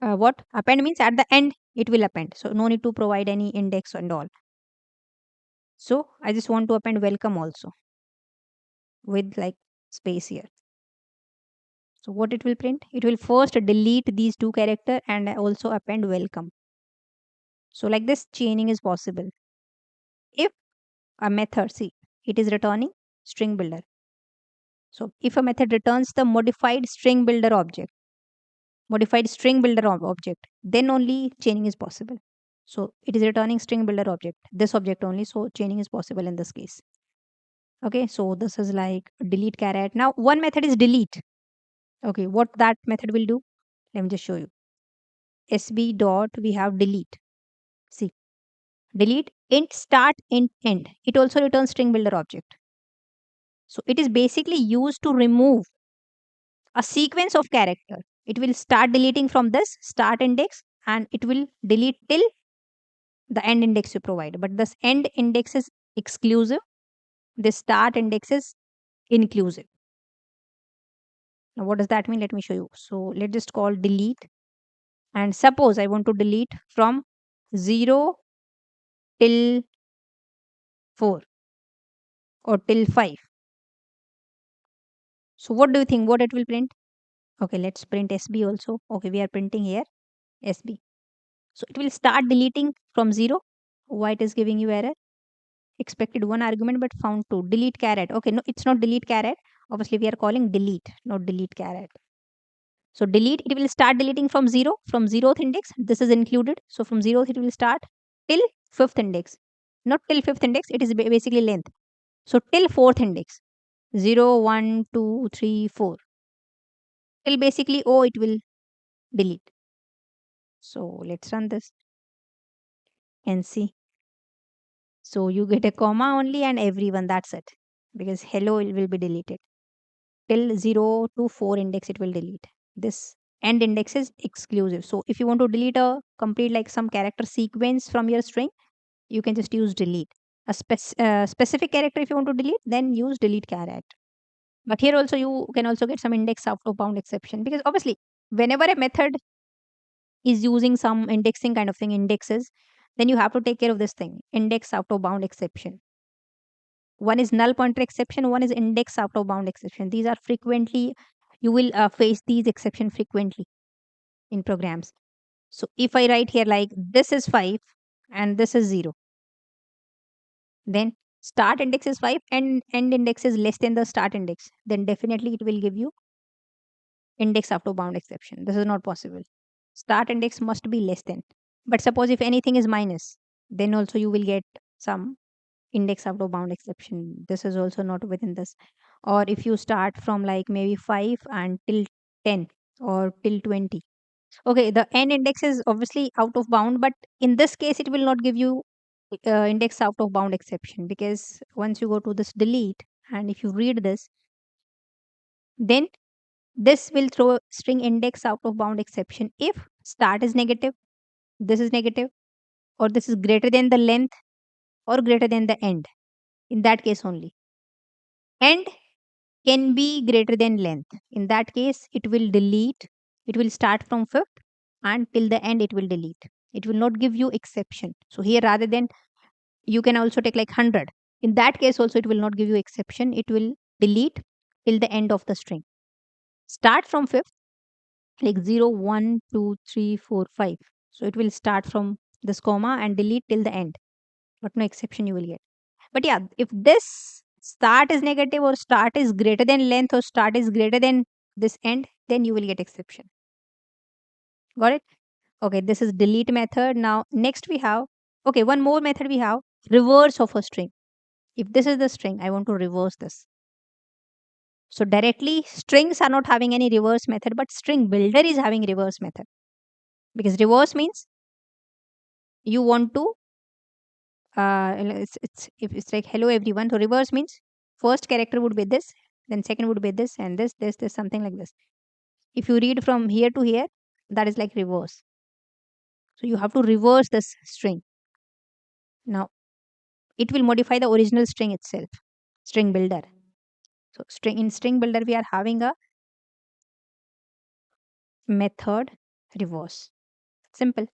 what append means, at the end it will append, so no need to provide any index and all. So I just want to append welcome also with like space here. So what it will print, it will first delete these two character and also append welcome. So like this chaining is possible. If a method, see, it is returning string builder, so if a method returns the modified string builder object, then only chaining is possible. So it is returning string builder object, this object only, so chaining is possible in this case. Okay, so this is like delete char at. Now one method is delete. Okay, what that method will do, let me just show you. Sb dot we have delete. See, delete int start int end, it also returns string builder object. So it is basically used to remove a sequence of character. It will start deleting from this start index and it will delete till the end index you provide. But this end index is exclusive. The start index is inclusive. Now what does that mean? Let me show you. So let's just call delete. And suppose I want to delete from 0 till 4 or till 5. So what do you think? What it will print? Okay, let's print SB also. Okay, we are printing here SB. So it will start deleting from 0. Why it is giving you error? Expected one argument but found two. Delete char at. Okay, no, it's not delete char at. Obviously, we are calling delete, not delete char at. So delete, it will start deleting from 0, from 0th index. This is included. So from 0th, it will start till 5th index. Not till 5th index, it is basically length. So till 4th index. 0, 1, 2, 3, 4. Till basically O, it will delete. So let's run this and see. So you get a comma only and everyone, that's it. Because hello will be deleted. Till 0 to 4 index it will delete. This end index is exclusive. So if you want to delete a complete like some character sequence from your string, you can just use delete. A specific character if you want to delete, then use delete char at. But here also you can also get some index out of bound exception, because obviously whenever a method is using some indexing kind of thing, indexes, then you have to take care of this thing, index out of bound exception. One is null pointer exception, one is index out of bound exception. These are frequently, you will face these exception frequently in programs. So if I write here like this is 5 and this is 0, Then start index is 5 and end index is less than the start index, then definitely it will give you index out of bound exception. This is not possible. Start index must be less than. But suppose if anything is minus, then also you will get some index out of bound exception. This is also not within this. Or if you start from like maybe 5 and till 10 or till 20. Okay, the n index is obviously out of bound, but in this case, it will not give you index out of bound exception, because once you go to this delete and if you read this, then this will throw string index out of bound exception if start is negative, this is negative, or this is greater than the length or greater than the end. In that case only. End can be greater than length. In that case, it will delete. It will start from fifth and till the end it will delete. It will not give you exception. So here rather than, you can also take like 100. In that case also it will not give you exception. It will delete till the end of the string. Start from fifth, like 0, 1, 2, 3, 4, 5. So it will start from this comma and delete till the end. But no exception you will get. But yeah, if this start is negative or start is greater than length or start is greater than this end, then you will get exception. Got it? Okay, this is delete method. Now next we have, okay, one more method we have, reverse of a string. If this is the string, I want to reverse this. So directly strings are not having any reverse method, but string builder is having reverse method. Because reverse means you want to it's like hello everyone. So reverse means first character would be this, then second would be this, and this something like this. If you read from here to here, that is like reverse. So you have to reverse this string. Now it will modify the original string itself. String builder. So string builder we are having a method reverse. Simple.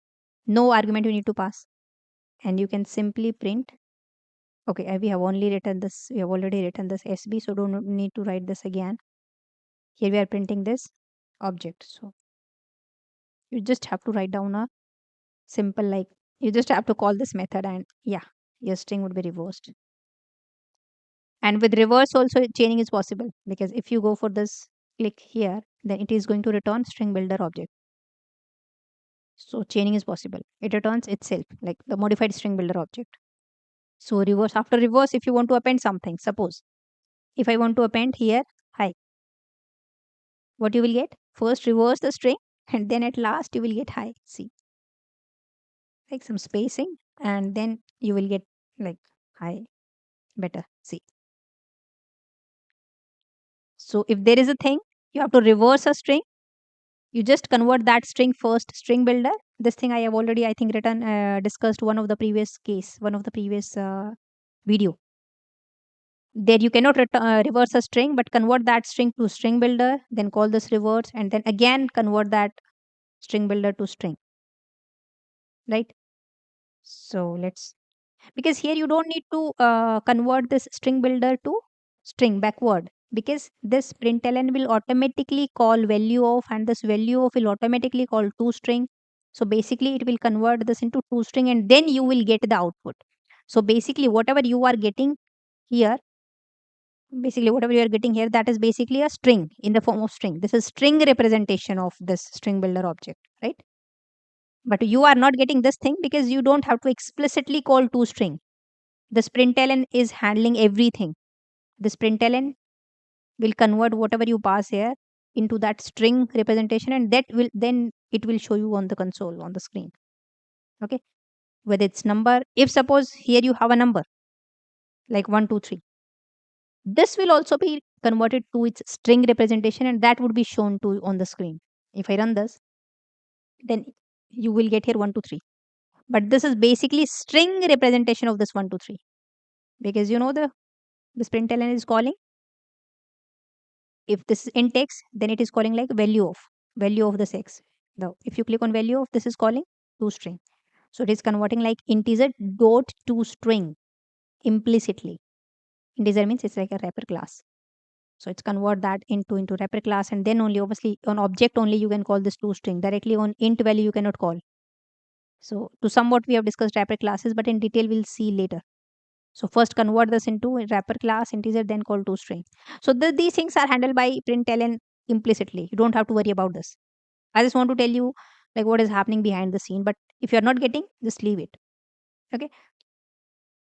No argument you need to pass. And you can simply print. Okay, we have only written this. We have already written this SB, so don't need to write this again. Here we are printing this object. So you just have to write down a simple, like, you just have to call this method and yeah, your string would be reversed. And with reverse also chaining is possible, because if you go for this, click here, then it is going to return string builder object. So chaining is possible. It returns itself, like the modified string builder object. So reverse, after reverse, if you want to append something, suppose if I want to append here hi, what you will get? First reverse the string and then at last you will get hi. See, like some spacing, and then you will get like hi, better. See. So if there is a thing, you have to reverse a string. You just convert that string first, string builder. This thing I have already, I think, written, discussed one of the previous case, one of the previous video. There you cannot reverse a string, but convert that string to string builder, then call this reverse, and then again convert that string builder to string. Right? So let's, because here you don't need to convert this string builder to string backward, because this println will automatically call value of, and this value of will automatically call to string. So basically it will convert this into to string and then you will get the output. So basically whatever you are getting here, that is basically a string in the form of string. This is string representation of this string builder object, right? But you are not getting this thing because you don't have to explicitly call to string. This println is handling everything. This println will convert whatever you pass here into that string representation, and that will then it will show you on the console, on the screen. Okay, whether it's number, if suppose here you have a number like 1 2 3, this will also be converted to its string representation and that would be shown to on the screen. If I run this, then you will get here 1 2 3, but this is basically string representation of this 1 2 3, because you know this println is calling, if this is int x, then it is calling like value of this x. Now if you click on value of, this is calling to string. So it is converting like integer dot to string implicitly. Integer means it's like a wrapper class. So it's convert that into wrapper class, and then only obviously on object only you can call this to string. Directly on int value you cannot call. So to somewhat we have discussed wrapper classes, but in detail we'll see later. So first convert this into a wrapper class integer, then call to string. So these things are handled by println implicitly. You don't have to worry about this. I just want to tell you like what is happening behind the scene. But if you're not getting, just leave it. Okay.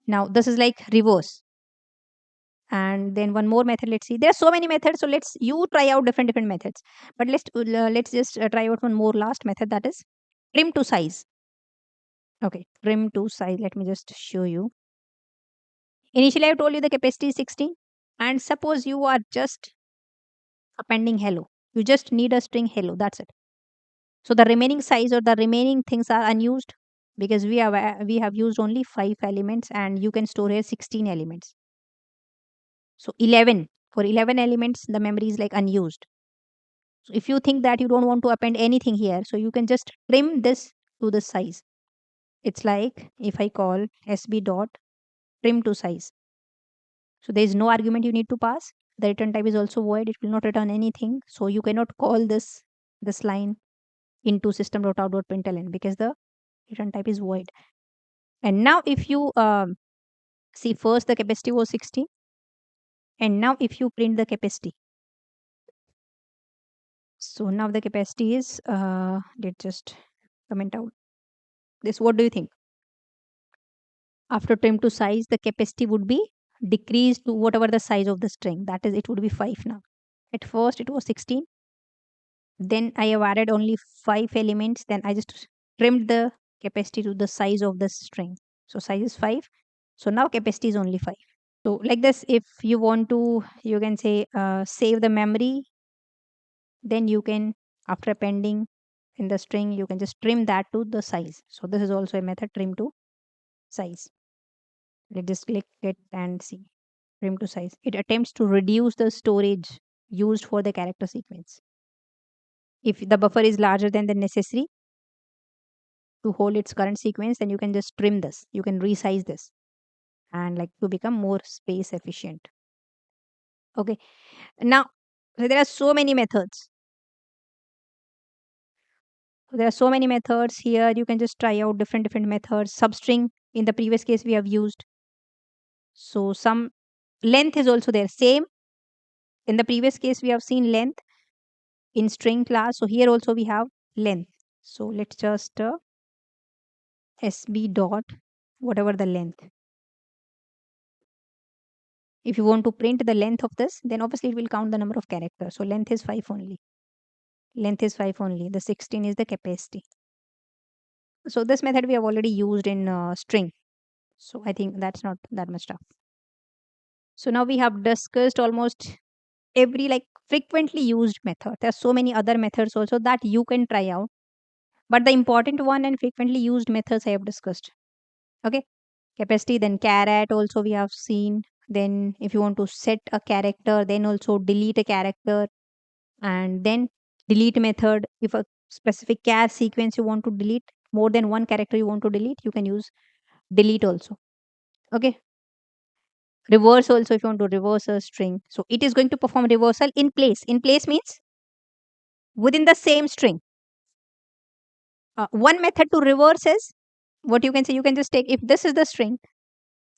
Now this is like reverse. And then one more method. Let's see. There are so many methods. So let's you try out different methods. But let's just try out one more last method, that is trim to size. Okay, trim to size. Let me just show you. Initially, I told you the capacity is 16. And suppose you are just appending hello. You just need a string hello. That's it. So the remaining size or the remaining things are unused because we have used only 5 elements and you can store here 16 elements. So 11, for 11 elements the memory is like unused. So if you think that you don't want to append anything here, so you can just trim this to the size. It's like if I call sb dot trim to size. So there is no argument you need to pass. The return type is also void. It will not return anything. So you cannot call this line into system.out.println because the return type is void. And now if you see, first the capacity was 16, and now if you print the capacity, so now the capacity is let's just comment out this. What do you think? After trim to size, the capacity would be decreased to whatever the size of the string, that is it would be 5 now. At first it was 16, then I have added only 5 elements, then I just trimmed the capacity to the size of the string. So size is 5, so now capacity is only 5. So like this, if you want to, you can say save the memory, then you can, after appending in the string, you can just trim that to the size. So this is also a method, trim to size. Let's just click it and see. Trim to size. It attempts to reduce the storage used for the character sequence. If the buffer is larger than the necessary to hold its current sequence, then you can just trim this. You can resize this and like to become more space efficient. Okay. Now there are so many methods. There are so many methods here. You can just try out different methods. Substring in the previous case we have used. So some length is also there. Same in the previous case we have seen length in string class. So here also we have length. So let's just sb dot whatever the length. If you want to print the length of this, then obviously it will count the number of characters. So length is 5 only. Length is 5 only. The 16 is the capacity. So this method we have already used in string. So I think that's not that much tough. So now we have discussed almost every like frequently used method. There are so many other methods also that you can try out. But the important one and frequently used methods I have discussed. Okay. Capacity, then caret also we have seen. Then if you want to set a character, then also delete a character, and then delete method. If a specific char sequence you want to delete, more than one character you want to delete, you can use delete also. Okay. Reverse also, if you want to reverse a string, so it is going to perform reversal in place. In place means within the same string. One method to reverse is what you can say. You can just take, if this is the string,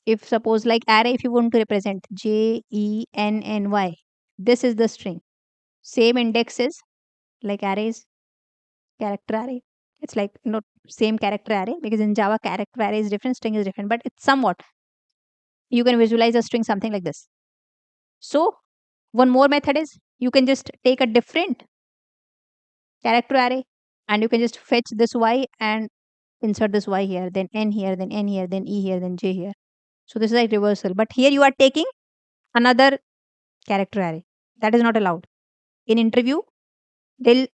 if suppose like array, if you want to represent JENNY, this is the string. Same index is like arrays, character array. It's like not same character array because in Java character array is different, string is different, but it's somewhat. You can visualize a string something like this. So one more method is you can just take a different character array and you can just fetch this y and insert this y here, then n here, then n here, then e here, then j here. So this is like reversal. But here you are taking another character array. That is not allowed. In interview, they'll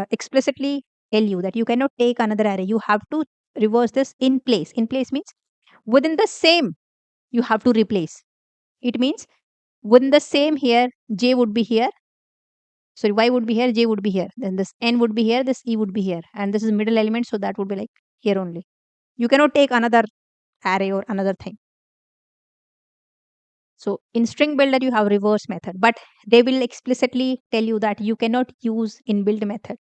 explicitly tell you that you cannot take another array. You have to reverse this in place. In place means within the same, you have to replace. It means within the same here, j would be here. So y would be here, j would be here. Then this n would be here, this e would be here. And this is middle element, so that would be like here only. You cannot take another array or another thing. So in string builder, you have reverse method, but they will explicitly tell you that you cannot use inbuilt method.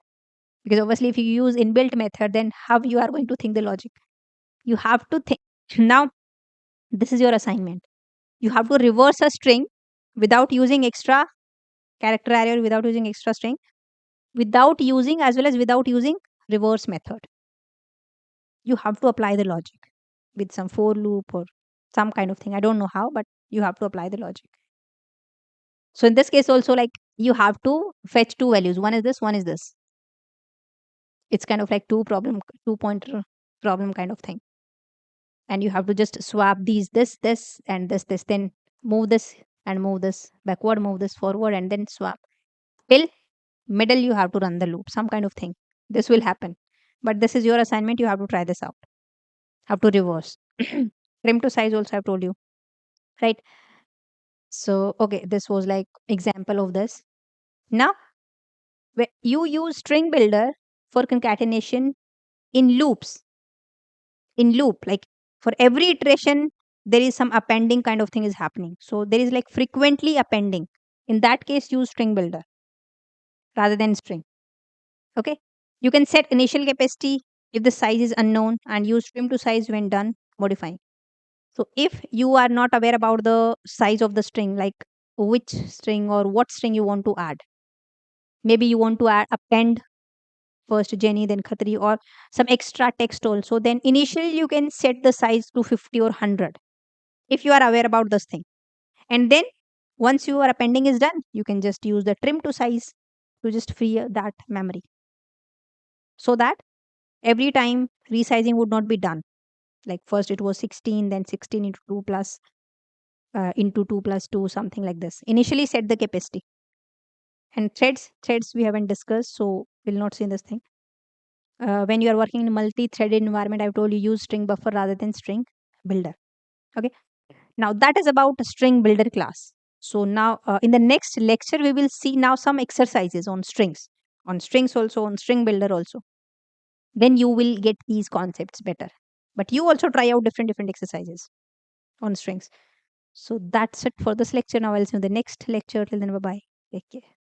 Because obviously, if you use inbuilt method, then how you are going to think the logic? You have to think. Now, This is your assignment. You have to reverse a string without using extra character array, or without using extra string, without using, as well as without using reverse method. You have to apply the logic with some for loop or some kind of thing. I don't know how, but you have to apply the logic. So in this case also, like, you have to fetch two values. One is this, one is this. It's kind of like two pointer problem kind of thing. And you have to just swap these, this, and this. Then move this and move this backward, move this forward, and then swap. Till middle, you have to run the loop, some kind of thing. This will happen. But this is your assignment. You have to try this out. Have to reverse. Trim to size also I've told you, right? So okay, this was like example of this. Now you use string builder for concatenation in loops. In loop, like, for every iteration there is some appending kind of thing is happening, so there is like frequently appending. In that case, use string builder rather than string. Okay, you can set initial capacity if the size is unknown, and use trim to size when done modifying. So if you are not aware about the size of the string, like which string or what string you want to add, maybe you want to append first Jenny, then Khatri, or some extra text also, then initially you can set the size to 50 or 100 if you are aware about this thing. And then once your appending is done, you can just use the trim to size to just free that memory, so that every time resizing would not be done. Like first it was 16, then 16 into 2 plus into 2 plus 2, something like this. Initially set the capacity. And threads we haven't discussed, so we'll not see this thing. When you are working in a multi-threaded environment, I've told you use string buffer rather than string builder. Okay. Now that is about string builder class. So now in the next lecture, we will see now some exercises on strings also, on string builder also. Then you will get these concepts better. But you also try out different exercises on strings. So that's it for this lecture. Now I'll see you in the next lecture. Till then, bye bye. Take care.